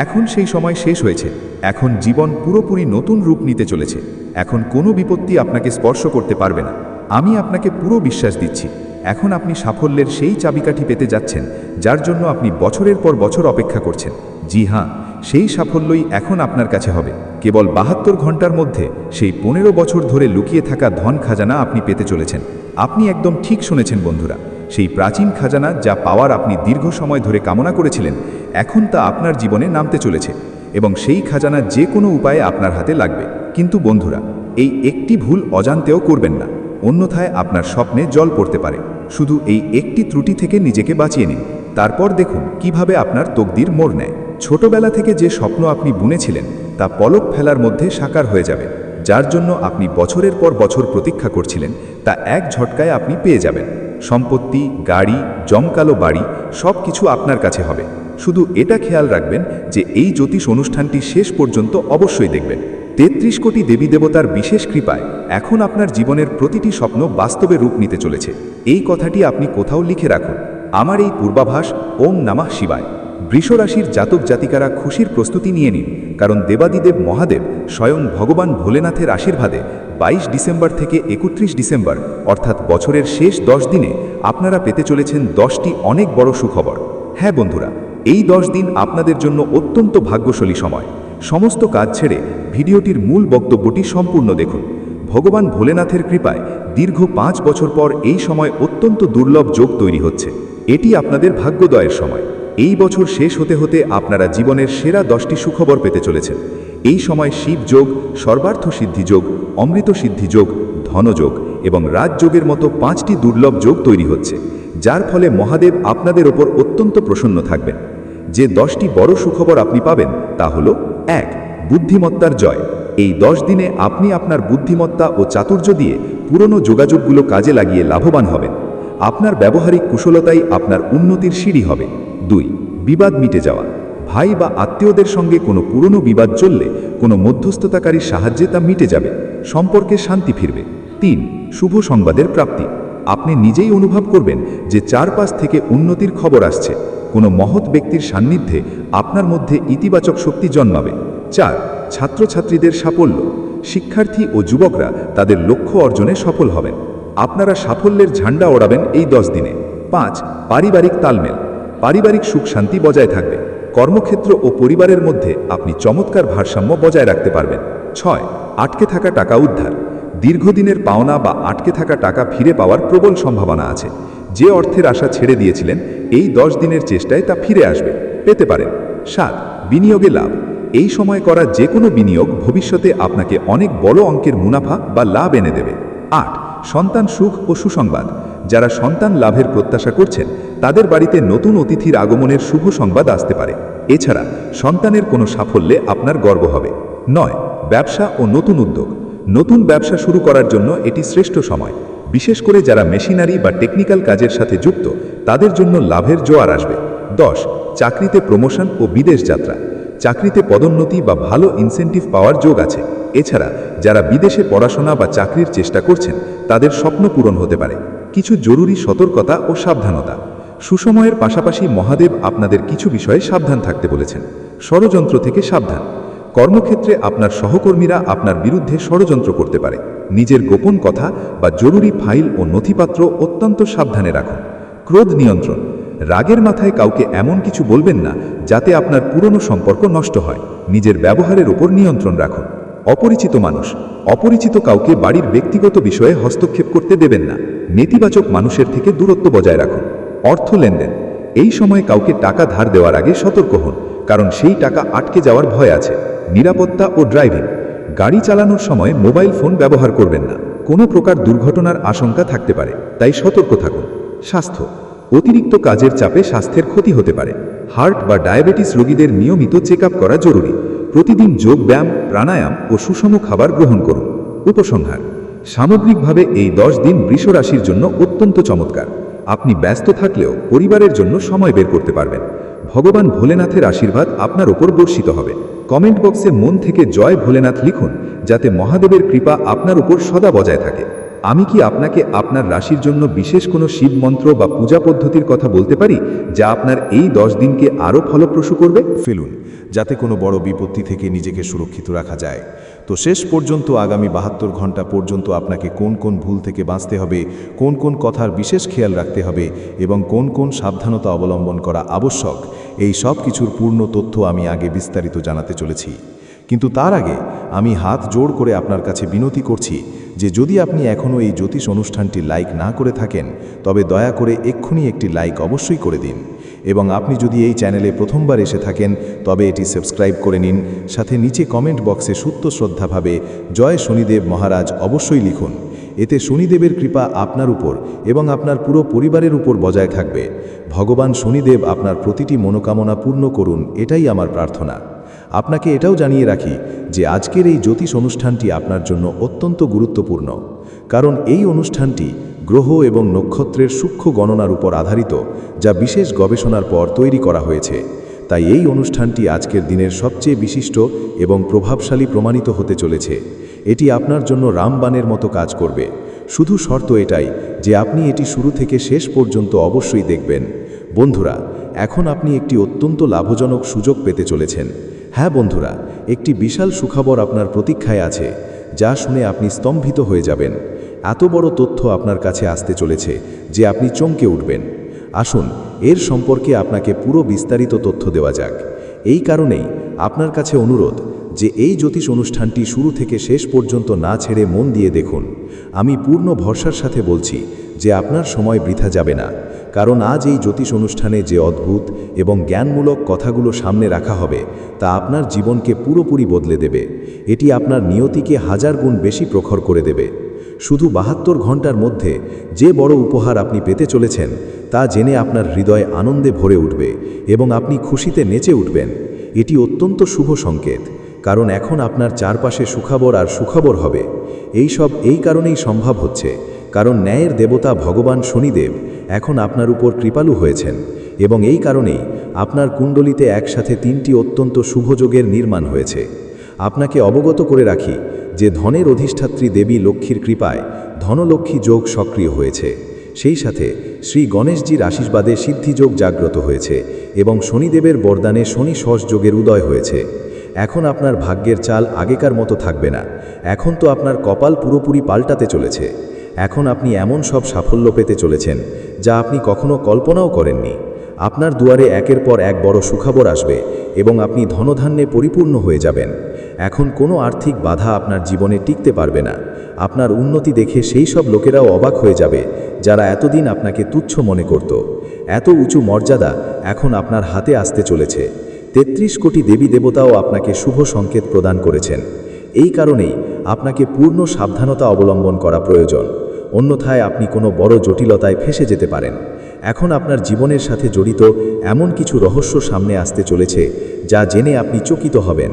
Speaker 4: এখন সেই সময় শেষ হয়েছে। এখন জীবন পুরোপুরি নতুন রূপ নিতে চলেছে। এখন কোনো বিপত্তি আপনাকে স্পর্শ করতে পারবে না। আমি আপনাকে পুরো বিশ্বাস দিচ্ছি। এখন আপনি সাফল্যের সেই চাবিকাঠি পেতে যাচ্ছেন যার জন্য আপনি বছরের পর বছর অপেক্ষা করছেন। জি হ্যাঁ, সেই সাফল্যই এখন আপনার কাছে হবে। কেবল 72 ঘন্টার মধ্যে সেই 15 বছর ধরে লুকিয়ে থাকা ধন খাজানা আপনি পেতে চলেছেন। আপনি একদম ঠিক শুনেছেন বন্ধুরা, সেই প্রাচীন খাজানা যা পাওয়ার আপনি দীর্ঘ সময় ধরে কামনা করেছিলেন, এখন তা আপনার জীবনে নামতে চলেছে এবং সেই খাজানা যে কোনো উপায়ে আপনার হাতে লাগবে। কিন্তু বন্ধুরা, এই একটি ভুল অজান্তেও করবেন না, অন্যথায় আপনার স্বপ্নে জল পড়তে পারে। শুধু এই একটি ত্রুটি থেকে নিজেকে বাঁচিয়ে নিন, তারপর দেখুন কিভাবে আপনার তকদির মোড় নেয়। ছোটবেলা থেকে যে স্বপ্ন আপনি বুনেছিলেন তা পলক ফেলার মধ্যে সাকার হয়ে যাবে। যার জন্য আপনি বছরের পর বছর প্রতীক্ষা করছিলেন, তা এক ঝটকায় আপনি পেয়ে যাবেন। সম্পত্তি, গাড়ি, জমকালো বাড়ি সব কিছু আপনার কাছে হবে। শুধু এটা খেয়াল রাখবেন যে এই জ্যোতিষ অনুষ্ঠানটি শেষ পর্যন্ত অবশ্যই দেখবেন। 33 কোটি দেবী দেবতার বিশেষ কৃপায় এখন আপনার জীবনের প্রতিটি স্বপ্ন বাস্তবে রূপ নিতে চলেছে। এই কথাটি আপনি কোথাও লিখে রাখুন। আমার এই পূর্বাভাস ওম নমঃ শিবায়। বৃষ রাশির জাতক জাতিকারা খুশির প্রস্তুতি নিয়ে নিন, কারণ দেবাদিদেব মহাদেব স্বয়ং ভগবান ভোলেনাথের আশীর্বাদে 22 ডিসেম্বর থেকে 31 ডিসেম্বর অর্থাৎ বছরের শেষ 10 দিনে আপনারা পেতে চলেছেন 10টি অনেক বড় সুখবর। হ্যাঁ বন্ধুরা, এই 10 দিন আপনাদের জন্য অত্যন্ত ভাগ্যশালী সময়। সমস্ত কাজ ছেড়ে ভিডিওটির মূল বক্তব্যটি সম্পূর্ণ দেখুন। ভগবান ভোলেনাথের কৃপায় দীর্ঘ 5 বছর পর এই সময় অত্যন্ত দুর্লভ যোগ তৈরি হচ্ছে। এটি আপনাদের ভাগ্যোদয়ের সময়। এই বছর শেষ হতে হতে আপনারা জীবনের সেরা 10টি সুখবর পেতে চলেছেন। এই সময় শিব যোগ, সর্বার্থ সিদ্ধি যোগ, অমৃত সিদ্ধি যোগ, ধনযোগ এবং রাজযোগের মতো 5টি দুর্লভ যোগ তৈরি হচ্ছে, যার ফলে মহাদেব আপনাদের ওপর অত্যন্ত প্রসন্ন থাকবেন। যে 10টি বড় সুখবর আপনি পাবেন তা হল: 1. বুদ্ধিমত্তার জয়। এই 10 দিনে আপনি আপনার বুদ্ধিমত্তা ও চাতুর্য দিয়ে পুরনো যোগাযোগগুলো কাজে লাগিয়ে লাভবান হবেন। আপনার ব্যবহারিক কুশলতাই আপনার উন্নতির সিঁড়ি হবে। 2. বিবাদ মিটে যাওয়া। ভাই বা আত্মীয়দের সঙ্গে কোনো পুরনো বিবাদ চললে কোনো মধ্যস্থতাকারীর সাহায্যে তা মিটে যাবে, সম্পর্কে শান্তি ফিরবে। 3. শুভ সংবাদের প্রাপ্তি। আপনি নিজেই অনুভব করবেন যে চারপাশ থেকে উন্নতির খবর আসছে। কোনো মহৎ ব্যক্তির সান্নিধ্যে আপনার মধ্যে ইতিবাচক শক্তি জন্মাবে। 4. ছাত্রছাত্রীদের সাফল্য। শিক্ষার্থী ও যুবকরা তাদের লক্ষ্য অর্জনে সফল হবেন। আপনারা সাফল্যের ঝান্ডা ওড়াবেন এই 10 দিনে। 5. পারিবারিক তালমেল। পারিবারিক সুখ শান্তি বজায় থাকবে। কর্মক্ষেত্র ও পরিবারের মধ্যে আপনি চমৎকার ভারসাম্য বজায় রাখতে পারবেন। 6. আটকে থাকা টাকা উদ্ধার। দীর্ঘদিনের পাওনা বা আটকে থাকা টাকা ফিরে পাওয়ার প্রবল সম্ভাবনা আছে। যে অর্থের আশা ছেড়ে দিয়েছিলেন, এই 10 দিনের চেষ্টায় তা ফিরে আসবে, পেতে পারেন। 7. বিনিয়োগে লাভ। এই সময় করা যে কোনো বিনিয়োগ ভবিষ্যতে আপনাকে অনেক বড় অঙ্কের মুনাফা বা লাভ এনে দেবে। 8. সন্তান সুখ ও সুসংবাদ। যারা সন্তান লাভের প্রত্যাশা করছেন, তাদের বাড়িতে নতুন অতিথির আগমনের শুভ সংবাদ আসতে পারে। এছাড়া সন্তানের কোনো সাফল্যে আপনার গর্ব হবে। 9. ব্যবসা ও নতুন উদ্যোগ। নতুন ব্যবসা শুরু করার জন্য এটি শ্রেষ্ঠ সময়। বিশেষ করে যারা মেশিনারি বা টেকনিক্যাল কাজের সাথে যুক্ত, তাদের জন্য লাভের জোয়ার আসবে। 10. চাকরিতে প্রমোশন ও বিদেশ যাত্রা। চাকরিতে পদোন্নতি বা ভালো ইনসেন্টিভ পাওয়ার যোগ আছে। এছাড়া যারা বিদেশে পড়াশোনা বা চাকরির চেষ্টা করছেন, তাদের স্বপ্ন পূরণ হতে পারে। কিছু জরুরি সতর্কতা ও সাবধানতা। সুসময়ের পাশাপাশি মহাদেব আপনাদের কিছু বিষয়ে সাবধান থাকতে বলেছেন। ষড়যন্ত্র থেকে সাবধান। কর্মক্ষেত্রে আপনার সহকর্মীরা আপনার বিরুদ্ধে ষড়যন্ত্র করতে পারে। নিজের গোপন কথা বা জরুরি ফাইল ও নথিপত্র অত্যন্ত সাবধানে রাখুন। ক্রোধ নিয়ন্ত্রণ। রাগের মাথায় কাউকে এমন কিছু বলবেন না যাতে আপনার পুরনো সম্পর্ক নষ্ট হয়। নিজের ব্যবহারের উপর নিয়ন্ত্রণ রাখুন। অপরিচিত মানুষ। অপরিচিত কাউকে বাড়ির ব্যক্তিগত বিষয়ে হস্তক্ষেপ করতে দেবেন না। নেতিবাচক মানুষের থেকে দূরত্ব বজায় রাখুন। অর্থ লেনদেন। এই সময় কাউকে টাকা ধার দেওয়ার আগে সতর্ক হন, কারণ সেই টাকা আটকে যাওয়ার ভয় আছে। নিরাপত্তা ও ড্রাইভিং। গাড়ি চালানোর সময় মোবাইল ফোন ব্যবহার করবেন না। কোনো প্রকার দুর্ঘটনার আশঙ্কা থাকতে পারে, তাই সতর্ক থাকুন। স্বাস্থ্য। অতিরিক্ত কাজের চাপে স্বাস্থ্যের ক্ষতি হতে পারে। হার্ট বা ডায়াবেটিস রোগীদের নিয়মিত চেক আপ করা জরুরি। প্রতিদিন যোগ ব্যায়াম, প্রাণায়াম ও সুষম খাবার গ্রহণ করুন। উপসংহার। সামগ্রিকভাবে এই 10 দিন বৃষ রাশির জন্য অত্যন্ত চমৎকার। আপনি ব্যস্ত থাকলেও পরিবারের জন্য সময় বের করতে পারবেন। ভগবান ভোলেনাথের আশীর্বাদ আপনার ওপর বর্ষিত হবে। কমেন্ট বক্সে মন থেকে জয় ভোলেনাথ লিখুন, যাতে মহাদেবের কৃপা আপনার উপর সদা বজায় থাকে। আমি কি আপনাকে আপনার রাশির জন্য বিশেষ কোনো শিব মন্ত্র বা পূজা পদ্ধতির কথা বলতে পারি যা আপনার এই 10 দিনকে আরও ফলপ্রসূ করবে?
Speaker 1: ফেলুন, যাতে কোনো বড় বিপত্তি থেকে নিজেকে সুরক্ষিত রাখা যায়। তো শেষ পর্যন্ত আগামী 72 ঘন্টা পর্যন্ত আপনাকে কোন কোন ভুল থেকে বাঁচতে হবে, কোন কোন কথার বিশেষ খেয়াল রাখতে হবে এবং কোন কোন সাবধানতা অবলম্বন করা আবশ্যক, এই সব কিছুর পূর্ণ তথ্য আমি আগে বিস্তারিত জানাতে চলেছি। কিন্তু তার আগে আমি হাত জোড় করে আপনার কাছে বিনতি করছি যে যদি আপনি এখনও এই জ্যোতিষ অনুষ্ঠানটি লাইক না করে থাকেন তবে দয়া করে এক্ষুনি একটি লাইক অবশ্যই করে দিন, এবং আপনি যদি এই চ্যানেলে প্রথমবার এসে থাকেন তবে এটি সাবস্ক্রাইব করে নিন। সাথে নিচে কমেন্ট বক্সে সুত্য শ্রদ্ধাভাবে জয় শনিদেব মহারাজ অবশ্যই লিখুন। এতে শনিদেবের কৃপা আপনার উপর এবং আপনার পুরো পরিবারের উপর বজায় থাকবে। ভগবান শনিদেব আপনার প্রতিটি মনোকামনা পূর্ণ করুন, এটাই আমার প্রার্থনা। আপনাকে এটাও জানিয়ে রাখি যে আজকের এই জ্যোতিষ অনুষ্ঠানটি আপনার জন্য অত্যন্ত গুরুত্বপূর্ণ, কারণ এই অনুষ্ঠানটি গ্রহ এবং নক্ষত্রের সূক্ষ্ম গণনার উপর আধারিত, যা বিশেষ গবেষণার পর তৈরি করা হয়েছে। তাই এই অনুষ্ঠানটি আজকের দিনের সবচেয়ে বিশিষ্ট এবং প্রভাবশালী প্রমাণিত হতে চলেছে। এটি আপনার জন্য রামবাণের মতো কাজ করবে। শুধু শর্ত এটাই যে আপনি এটি শুরু থেকে শেষ পর্যন্ত অবশ্যই দেখবেন। বন্ধুরা, এখন আপনি একটি অত্যন্ত লাভজনক সুযোগ পেতে চলেছেন। হ্যাঁ বন্ধুরা, একটি বিশাল সুখবর আপনার প্রতীক্ষায় আছে, যা শুনে আপনি স্তম্ভিত হয়ে যাবেন। এত বড় তথ্য আপনার কাছে আসতে চলেছে যে আপনি চমকে উঠবেন। আসুন এর সম্পর্কে আপনাকে পুরো বিস্তারিত তথ্য দেওয়া যাক। এই কারণেই আপনার কাছে অনুরোধ যে এই জ্যোতিষ অনুষ্ঠানটি শুরু থেকে শেষ পর্যন্ত না ছেড়ে মন দিয়ে দেখুন। আমি পূর্ণ ভরসার সাথে বলছি যে আপনার সময় বৃথা যাবে না, কারণ আজ এই জ্যোতিষ অনুষ্ঠানে যে অদ্ভুত এবং জ্ঞানমূলক কথাগুলো সামনে রাখা হবে তা আপনার জীবনকে পুরোপুরি বদলে দেবে। এটি আপনার নিয়তিকে 1000 গুণ বেশি প্রখর করে দেবে। শুধু 72 ঘন্টার মধ্যে যে বড় উপহার আপনি পেতে চলেছেন তা জেনে আপনার হৃদয় আনন্দে ভরে উঠবে এবং আপনি খুশিতে নেচে উঠবেন। এটি অত্যন্ত শুভ সংকেত, কারণ এখন আপনার চারপাশে সুখবর আর সুখবর হবে। এই কারণেই সম্ভব হচ্ছে, কারণ ন্যায়ের দেবতা ভগবান শনিদেব এখন আপনার উপর কৃপালু হয়েছেন, এবং এই কারণেই আপনার কুণ্ডলিতে একসাথে 3টি অত্যন্ত শুভযোগের নির্মাণ হয়েছে। আপনাকে অবগত করে রাখি যে ধনের অধিষ্ঠাত্রী দেবী লক্ষ্মীর কৃপায় ধনলক্ষ্মী যোগ সক্রিয় হয়েছে। সেই সাথে শ্রী গণেশজির আশীর্বাদে সিদ্ধিযোগ জাগ্রত হয়েছে এবং শনিদেবের বরদানে শনি শশ যোগের উদয় হয়েছে। এখন আপনার ভাগ্যের চাল আগেকার মতো থাকবে না। এখন তো আপনার কপাল পুরোপুরি পাল্টাতে চলেছে। এখন আপনি এমন সব সাফল্য পেতে চলেছেন যা আপনি কখনো কল্পনাও করেননি। আপনার দুয়ারে একের পর এক বড় সুখবর আসবে এবং আপনি ধনধান্যে পরিপূর্ণ হয়ে যাবেন। এখন কোনো আর্থিক বাধা আপনার জীবনে টিকতে পারবে না। আপনার উন্নতি দেখে সেই সব লোকেরাও অবাক হয়ে যাবে যারা এতদিন আপনাকে তুচ্ছ মনে করত। এত উঁচু মর্যাদা এখন আপনার হাতে আসতে চলেছে। 33 কোটি দেবী দেবতাও আপনাকে শুভ সংকেত প্রদান করেছেন। এই কারণেই আপনাকে পূর্ণ সাবধানতা অবলম্বন করা প্রয়োজন, অন্যথায় আপনি কোনো বড় জটিলতায় ফেঁসে যেতে পারেন। এখন আপনার জীবনের সাথে জড়িত এমন কিছু রহস্য সামনে আসতে চলেছে যা জেনে আপনি চকিত হবেন।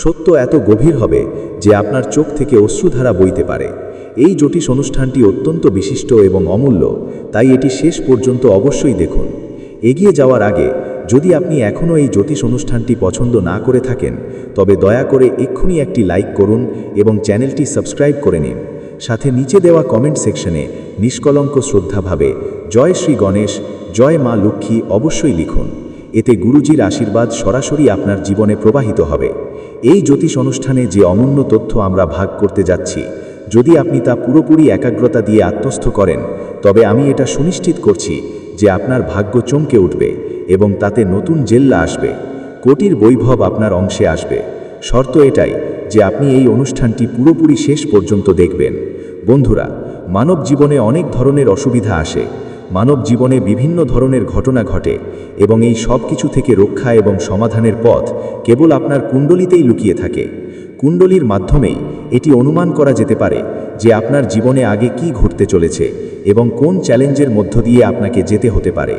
Speaker 1: সত্য এত গভীর হবে যে আপনার চোখ থেকে অশ্রুধারা বইতে পারে। এই জ্যোতিষ অনুষ্ঠানটি অত্যন্ত বিশিষ্ট এবং অমূল্য, তাই এটি শেষ পর্যন্ত অবশ্যই দেখুন। এগিয়ে যাওয়ার আগে যদি আপনি এখনও এই জ্যোতিষ অনুষ্ঠানটি পছন্দ না করে থাকেন তবে দয়া করে এক্ষুনি একটি লাইক করুন এবং চ্যানেলটি সাবস্ক্রাইব করে নিন। সাথে নিচে দেওয়া কমেন্ট সেকশনে নিষ্কলঙ্ক শ্রদ্ধাভাবে জয় শ্রী গণেশ, জয় মা লক্ষ্মী অবশ্যই লিখুন। এতে গুরুজির আশীর্বাদ সরাসরি আপনার জীবনে প্রবাহিত হবে। এই জ্যোতিষ অনুষ্ঠানে যে অমূল্য তথ্য আমরা ভাগ করতে যাচ্ছি, যদি আপনি তা পুরোপুরি একাগ্রতা দিয়ে আত্মস্থ করেন তবে আমি এটা সুনিশ্চিত করছি যে আপনার ভাগ্য চমকে উঠবে এবং তাতে নতুন জেল্লা আসবে। কোটির বৈভব আপনার অংশে আসবে। শর্ত এটাই যে আপনি এই অনুষ্ঠানটি পুরোপুরি শেষ পর্যন্ত দেখবেন। বন্ধুরা, মানব জীবনে অনেক ধরনের অসুবিধা আসে, মানব জীবনে বিভিন্ন ধরনের ঘটনা ঘটে এবং এই সব কিছু থেকে রক্ষা এবং সমাধানের পথ কেবল আপনার কুণ্ডলিতেই লুকিয়ে থাকে। কুণ্ডলীর মাধ্যমেই এটি অনুমান করা যেতে পারে যে আপনার জীবনে আগে কি ঘটতে চলেছে এবং কোন চ্যালেঞ্জের মধ্য দিয়ে আপনাকে যেতে হতে পারে।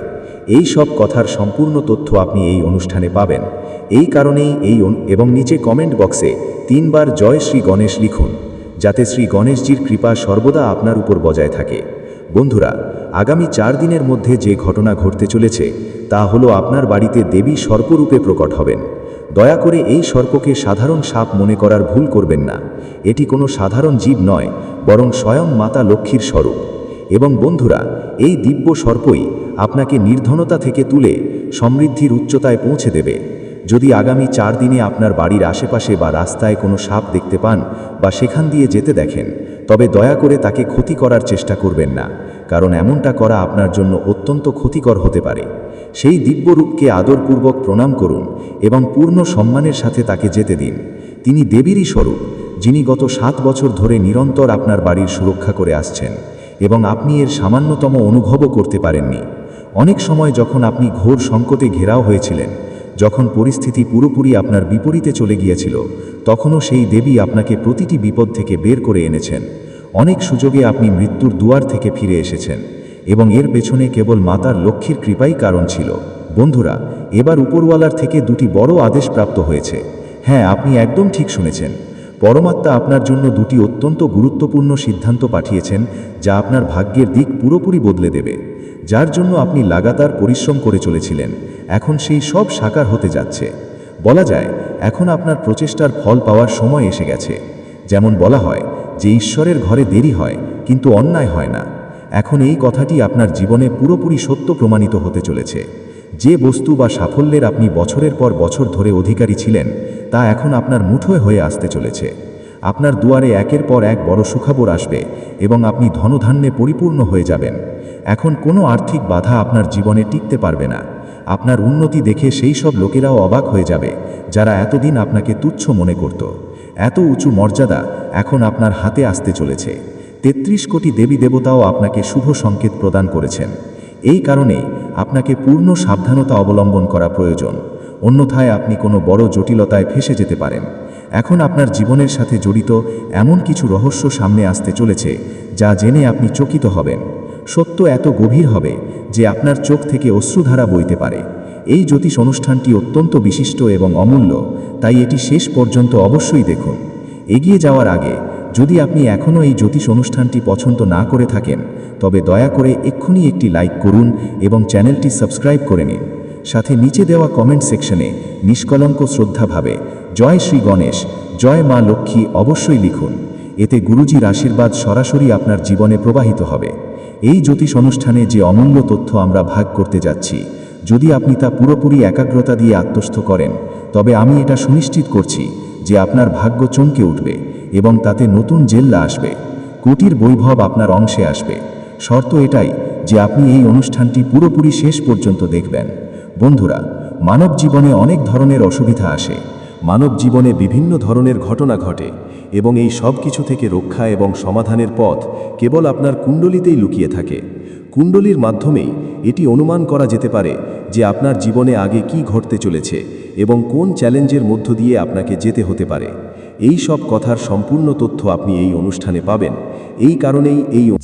Speaker 1: এই সব কথার সম্পূর্ণ তথ্য আপনি এই অনুষ্ঠানে পাবেন। এই কারণেই এবং নিচে কমেন্ট বক্সে 3 বার জয় শ্রী গণেশ লিখুন, যাতে শ্রী গণেশজির কৃপা সর্বদা আপনার উপর বজায় থাকে। বন্ধুরা, আগামী 4 দিনের মধ্যে যে ঘটনা ঘটতে চলেছে তা হলো আপনার বাড়িতে দেবী সর্পরূপে প্রকট হবেন।
Speaker 2: দয়া করে এই সর্পকে সাধারণ সাপ মনে করার ভুল করবেন না। এটি কোনো সাধারণ জীব নয়, বরং স্বয়ং মাতা লক্ষ্মীর স্বরূপ। এবং বন্ধুরা, এই দিব্য সর্পই আপনাকে নির্ধনতা থেকে তুলে সমৃদ্ধির উচ্চতায় পৌঁছে দেবে। যদি আগামী 4 দিনে আপনার বাড়ির আশেপাশে বা রাস্তায় কোনো সাপ দেখতে পান বা সেখান দিয়ে যেতে দেখেন, তবে দয়া করে তাকে ক্ষতি করার চেষ্টা করবেন না, কারণ এমনটা করা আপনার জন্য অত্যন্ত ক্ষতিকর হতে পারে। সেই দিব্য রূপকে আদরপূর্বক প্রণাম করুন এবং পূর্ণ সম্মানের সাথে তাকে যেতে দিন। তিনি দেবীরই স্বরূপ, যিনি গত 7 বছর ধরে নিরন্তর আপনার বাড়ির সুরক্ষা করে আসছেন এবং আপনি এর সামান্যতম অনুভবও করতে পারেননি। অনেক সময় যখন আপনি ঘোর সংকটে ঘেরাও হয়েছিলেন, যখন পরিস্থিতি পুরোপুরি আপনার বিপরীতে চলে গিয়েছিল, তখনও সেই দেবী আপনাকে প্রতিটি বিপদ থেকে বের করে এনেছেন। অনেক সুযোগে আপনি মৃত্যুর দুয়ার থেকে ফিরে এসেছেন এবং এর পেছনে কেবল মাতার লক্ষ্মীর কৃপাই কারণ ছিল। বন্ধুরা, এবার উপরওয়ালার থেকে 2টি বড় আদেশ প্রাপ্ত হয়েছে। হ্যাঁ, আপনি একদম ঠিক শুনেছেন। পরমাত্মা আপনার জন্য 2টি অত্যন্ত গুরুত্বপূর্ণ সিদ্ধান্ত পাঠিয়েছেন, যা আপনার ভাগ্যের দিক পুরোপুরি বদলে দেবে। যার জন্য আপনি লাগাতার পরিশ্রম করে চলেছিলেন, এখন সেই সব সাকার হতে যাচ্ছে। বলা যায়, এখন আপনার প্রচেষ্টার ফল পাওয়ার সময় এসে গেছে। যেমন বলা হয় যে ঈশ্বরের ঘরে দেরি হয়, কিন্তু অন্যায় হয় না। এখন এই কথাটি আপনার জীবনে পুরোপুরি সত্য প্রমাণিত হতে চলেছে। যে বস্তু বা সাফল্যের আপনি বছরের পর বছর ধরে অধিকারী ছিলেন, তা এখন আপনার মুঠোয় হয়ে আসতে চলেছে। আপনার দুয়ারে একের পর এক বড় সুখবর আসবে এবং আপনি ধনধান্যে পরিপূর্ণ হয়ে যাবেন। এখন কোনো আর্থিক বাধা আপনার জীবনে টিকতে পারবে না। আপনার উন্নতি দেখে সেই সব লোকেরাও অবাক হয়ে যাবে, যারা এতদিন আপনাকে তুচ্ছ মনে করত। এত উঁচু মর্যাদা এখন আপনার হাতে আসতে চলেছে। 33 কোটি দেবী দেবতাও আপনাকে শুভ সংকেত প্রদান করেছেন। এই কারণেই আপনাকে পূর্ণ সাবধানতা অবলম্বন করা প্রয়োজন, অন্যথায় আপনি কোনো বড় জটিলতায় ফেসে যেতে পারেন। এখন আপনার জীবনের সাথে জড়িত এমন কিছু রহস্য সামনে আসতে চলেছে, যা জেনে আপনি চকিত হবেন। সত্য এত গভীর হবে যে আপনার চোখ থেকে অশ্রুধারা বইতে পারে। এই জ্যোতিষ অনুষ্ঠানটি অত্যন্ত বিশিষ্ট এবং অমূল্য, তাই এটি শেষ পর্যন্ত অবশ্যই দেখুন। এগিয়ে যাওয়ার আগে, যদি আপনি এখনও এই জ্যোতিষ অনুষ্ঠানটি পছন্দ না করে থাকেন, তবে দয়া করে এক্ষুনি একটি লাইক করুন এবং চ্যানেলটি সাবস্ক্রাইব করে নিন। সাথে নিচে দেওয়া কমেন্ট সেকশনে নিষ্কলঙ্ক শ্রদ্ধাভাবে জয় শ্রী গণেশ, জয় মা লক্ষ্মী অবশ্যই লিখুন। এতে গুরুজির আশীর্বাদ সরাসরি আপনার জীবনে প্রবাহিত হবে। এই জ্যোতিষ অনুষ্ঠানে যে অমূল্য তথ্য আমরা ভাগ করতে যাচ্ছি, যদি আপনি তা পুরোপুরি একাগ্রতা দিয়ে আত্মস্থ করেন, তবে আমি এটা সুনিশ্চিত করছি যে আপনার ভাগ্য চমকে উঠবে এবং তাতে নতুন জেল্লা আসবে। কোটির বৈভব আপনার অংশে আসবে। শর্ত এটাই যে আপনি এই অনুষ্ঠানটি পুরোপুরি শেষ পর্যন্ত দেখবেন। বন্ধুরা, মানব জীবনে অনেক ধরনের অসুবিধা আসে, মানব জীবনে বিভিন্ন ধরনের ঘটনা ঘটে এবং এই সব কিছু থেকে রক্ষা এবং সমাধানের পথ কেবল আপনার কুণ্ডলিতেই লুকিয়ে থাকে। কুণ্ডলীর মাধ্যমেই এটি অনুমান করা যেতে পারে যে আপনার জীবনে আগে কি ঘটতে চলেছে এবং কোন চ্যালেঞ্জের মধ্য দিয়ে আপনাকে যেতে হতে পারে। এই সব কথার সম্পূর্ণ তথ্য আপনি এই অনুষ্ঠানে পাবেন। এই কারণেই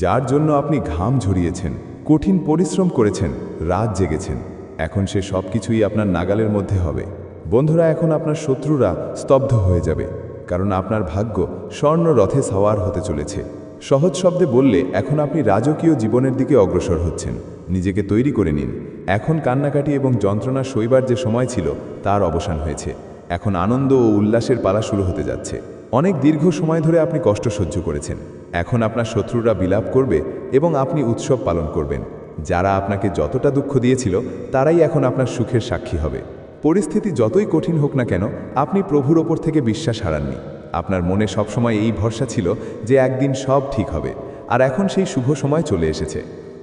Speaker 1: যার জন্য আপনি ঘাম ঝরিয়েছেন, কঠিন পরিশ্রম করেছেন, রাত জেগেছেন, এখন সে সব কিছুই আপনার নাগালের মধ্যে হবে। বন্ধুরা, এখন আপনার শত্রুরা স্তব্ধ হয়ে যাবে, কারণ আপনার ভাগ্য স্বর্ণ রথে সাওয়ার হতে চলেছে। সহজ শব্দে বললে, এখন আপনি রাজকীয় জীবনের দিকে অগ্রসর হচ্ছেন। নিজেকে তৈরি করে নিন। এখন কান্নাকাটি এবং যন্ত্রণা সইবার যে সময় ছিল, তার অবসান হয়েছে। এখন আনন্দ ও উল্লাসের পালা শুরু হতে যাচ্ছে। অনেক দীর্ঘ সময় ধরে আপনি কষ্ট সহ্য করেছেন। এখন আপনার শত্রুরা বিলাপ করবে এবং আপনি উৎসব পালন করবেন। যারা আপনাকে যতটা দুঃখ দিয়েছিল, তারাই এখন আপনার সুখের সাক্ষী হবে। পরিস্থিতি যতই কঠিন হোক না কেন, আপনি প্রভুর ওপর থেকে বিশ্বাস হারাননি। আপনার মনে সবসময় এই ভরসা ছিল যে একদিন সব ঠিক হবে, আর এখন সেই শুভ সময় চলে এসেছে।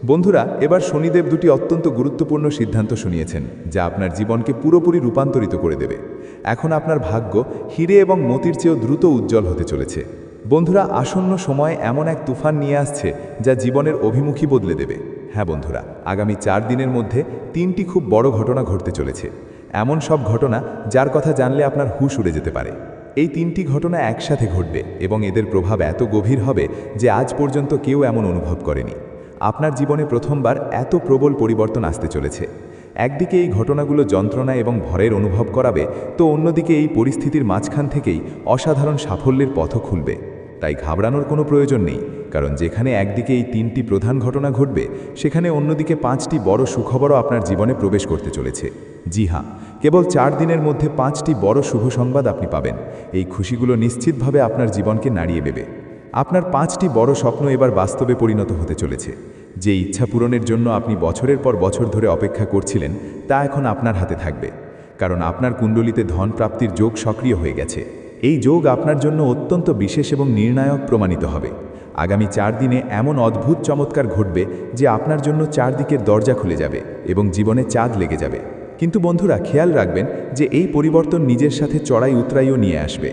Speaker 1: বন্ধুরা, এবার শনিদেব 2টি অত্যন্ত গুরুত্বপূর্ণ সিদ্ধান্ত শুনিয়েছেন, যা আপনার জীবনকে পুরোপুরি রূপান্তরিত করে দেবে। এখন আপনার ভাগ্য হীরে এবং মতির চেয়েও দ্রুত উজ্জ্বল হতে চলেছে। বন্ধুরা, আসন্ন সময় এমন এক তুফান নিয়ে আসছে যা জীবনের অভিমুখী বদলে দেবে। হ্যাঁ বন্ধুরা, আগামী 4 দিনের মধ্যে 3টি খুব বড় ঘটনা ঘটতে চলেছে। এমন সব ঘটনা যার কথা জানলে আপনার হুঁশ উড়ে যেতে পারে। এই 3টি ঘটনা একসাথে ঘটবে এবং এদের প্রভাব এত গভীর হবে যে আজ পর্যন্ত কেউ এমন অনুভব করেনি। আপনার জীবনে প্রথমবার এত প্রবল পরিবর্তন আসতে চলেছে। একদিকে এই ঘটনাগুলো যন্ত্রণা এবং ভয়ের অনুভব করাবে, তো অন্যদিকে এই পরিস্থিতির মাঝখান থেকেই অসাধারণ সাফল্যের পথও খুলবে। তাই ঘাবড়ানোর কোনো প্রয়োজন নেই, কারণ যেখানে একদিকে এই 3টি প্রধান ঘটনা ঘটবে, সেখানে অন্যদিকে 5টি বড় সুখবরও আপনার জীবনে প্রবেশ করতে চলেছে।
Speaker 3: জি হ্যাঁ, কেবল 4 দিনের মধ্যে 5টি বড় শুভ সংবাদ আপনি পাবেন। এই খুশিগুলো নিশ্চিতভাবে আপনার জীবনকে নাড়িয়ে দেবে। আপনার 5টি বড় স্বপ্ন এবার বাস্তবে পরিণত হতে চলেছে। যে ইচ্ছা পূরণের জন্য আপনি বছরের পর বছর ধরে অপেক্ষা করছিলেন, তা এখন আপনার হাতে থাকবে। কারণ আপনার কুণ্ডলিতে ধন প্রাপ্তির যোগ সক্রিয় হয়ে গেছে। এই যোগ আপনার জন্য অত্যন্ত বিশেষ এবং নির্ণায়ক প্রমাণিত হবে। আগামী 4 দিনে এমন অদ্ভুত চমৎকার ঘটবে যে আপনার জন্য চারদিকের দরজা খুলে যাবে এবং জীবনে চাঁদ লেগে যাবে। কিন্তু বন্ধুরা, খেয়াল রাখবেন যে এই পরিবর্তন নিজের সাথে চড়াই উতরাইও নিয়ে আসবে।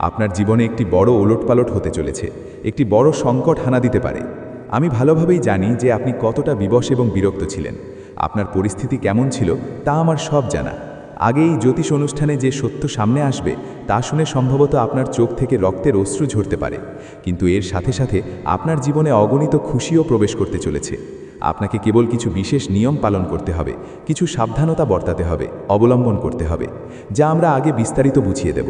Speaker 3: আপনার জীবনে একটি বড় ওলটপালট হতে চলেছে, একটি বড় সংকট হানা দিতে পারে। আমি ভালোভাবেই জানি যে আপনি কতটা বিবশ এবং বিরক্ত ছিলেন। আপনার পরিস্থিতি কেমন ছিল তা আমার সব জানা। আগে এই জ্যোতিষ অনুষ্ঠানে যে সত্য সামনে আসবে তা শুনে সম্ভবত আপনার চোখ থেকে রক্তের অশ্রু ঝরতে পারে, কিন্তু এর সাথে সাথে আপনার জীবনে অগণিত খুশিও প্রবেশ করতে চলেছে। আপনাকে কেবল কিছু বিশেষ নিয়ম পালন করতে হবে, কিছু সাবধানতা বর্তাতে হবে, অবলম্বন করতে হবে, যা আমরা আগে বিস্তারিত বুঝিয়ে দেব।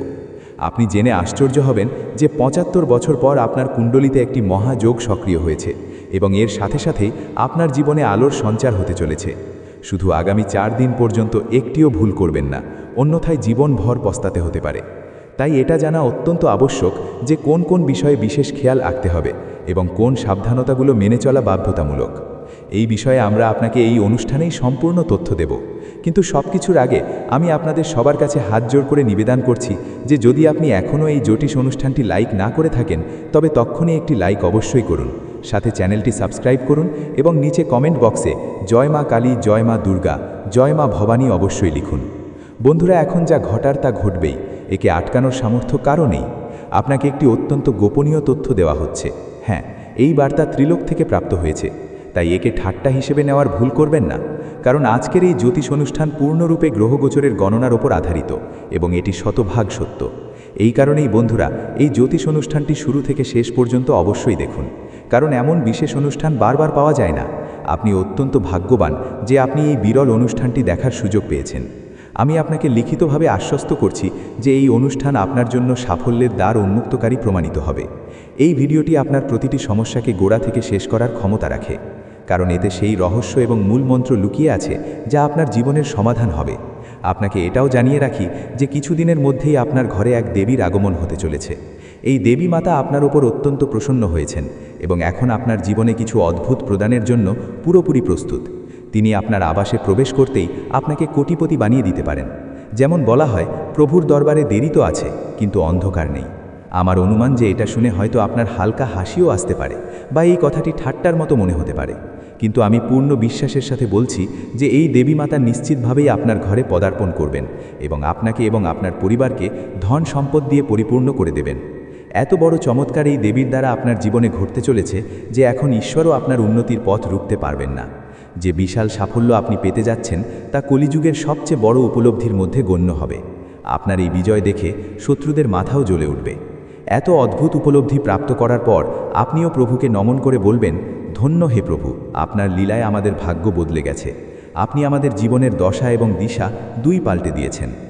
Speaker 3: আপনি জেনে আশ্চর্য হবেন যে 75 বছর পর আপনার কুণ্ডলিতে একটি মহাযোগ সক্রিয় হয়েছে এবং এর সাথে সাথেই আপনার জীবনে আলোর সঞ্চার হতে চলেছে। শুধু আগামী 4 দিন পর্যন্ত একটিও ভুল করবেন না, অন্যথায় জীবনভর পস্তাতে হতে পারে। তাই এটা জানা অত্যন্ত আবশ্যক যে কোন কোন বিষয়ে বিশেষ খেয়াল রাখতে হবে এবং কোন সাবধানতাগুলো মেনে চলা বাধ্যতামূলক। এই বিষয়ে আমরা আপনাকে এই অনুষ্ঠানেই সম্পূর্ণ তথ্য দেব। কিন্তু সবকিছুর আগে আমি আপনাদের সবার কাছে হাত জোড় করে নিবেদন করছি যে যদি আপনি এখনও এই জ্যোতিষ অনুষ্ঠানটি লাইক না করে থাকেন, তবে তক্ষুনি একটি লাইক অবশ্যই করুন, সাথে চ্যানেলটি সাবস্ক্রাইব করুন এবং নিচে কমেন্ট বক্সে জয় মা কালী, জয় মা দুর্গা, জয় মা ভবানী অবশ্যই লিখুন। বন্ধুরা, এখন যা ঘটার তা ঘটবেই, একে আটকানোর সামর্থ্য কারও নেই। আপনাকে একটি অত্যন্ত গোপনীয় তথ্য দেওয়া হচ্ছে। হ্যাঁ, এই বার্তা ত্রিলোক থেকে প্রাপ্ত হয়েছে, তাই একে ঠাট্টা হিসেবে নেওয়ার ভুল করবেন না। কারণ আজকের এই জ্যোতিষ অনুষ্ঠান পূর্ণরূপে গ্রহগোচরের গণনার ওপর আধারিত এবং এটি শতভাগ সত্য। এই কারণেই বন্ধুরা, এই জ্যোতিষ অনুষ্ঠানটি শুরু থেকে শেষ পর্যন্ত অবশ্যই দেখুন, কারণ এমন বিশেষ অনুষ্ঠান বারবার পাওয়া যায় না। আপনি অত্যন্ত ভাগ্যবান যে আপনি এই বিরল অনুষ্ঠানটি দেখার সুযোগ পেয়েছেন। আমি আপনাকে লিখিতভাবে আশ্বস্ত করছি যে এই অনুষ্ঠান আপনার জন্য সাফল্যের দ্বার উন্মুক্তকারী প্রমাণিত হবে। এই ভিডিওটি আপনার প্রতিটি সমস্যাকে গোড়া থেকে শেষ করার ক্ষমতা রাখে, কারণ এতে সেই রহস্য এবং মূল মন্ত্র লুকিয়ে আছে যা আপনার জীবনের সমাধান হবে। আপনাকে এটাও জানিয়ে রাখি যে কিছুদিনের মধ্যেই আপনার ঘরে এক দেবীর আগমন হতে চলেছে। এই দেবী মাতা আপনার উপর অত্যন্ত প্রসন্ন হয়েছেন এবং এখন আপনার জীবনে কিছু অদ্ভুত প্রদানের জন্য পুরোপুরি প্রস্তুত। তিনি আপনার আবাসে প্রবেশ করতেই আপনাকে কোটিপতি বানিয়ে দিতে পারেন। যেমন বলা হয়, প্রভুর দরবারে দেরি তো আছে, কিন্তু অন্ধকার নেই। আমার অনুমান যে এটা শুনে হয়তো আপনার হালকা হাসিও আসতে পারে বা এই কথাটি ঠাট্টার মতো মনে হতে পারে, কিন্তু আমি পূর্ণ বিশ্বাসের সাথে বলছি যে এই দেবী মাতা নিশ্চিতভাবেই আপনার ঘরে পদার্পণ করবেন এবং আপনাকে এবং আপনার পরিবারকে ধন সম্পদ দিয়ে পরিপূর্ণ করে দেবেন। এত বড় চমৎকার এই দেবীর দ্বারা আপনার জীবনে ঘটতে চলেছে যে এখন ঈশ্বরও আপনার উন্নতির পথ রুখতে পারবেন না। যে বিশাল সাফল্য আপনি পেতে যাচ্ছেন তা কলিযুগের সবচেয়ে বড় উপলব্ধির মধ্যে গণ্য হবে। আপনার এই বিজয় দেখে শত্রুদের মাথাও জ্বলে উঠবে। এত অদ্ভুত উপলব্ধি প্রাপ্ত করার পর আপনিও প্রভুকে নমন করে বলবেন, ধন্য হে প্রভু, আপনার লীলায় আমাদের ভাগ্য বদলে গেছে। আপনি আমাদের জীবনের দশা এবং দিশা দুই পাল্টে দিয়েছেন।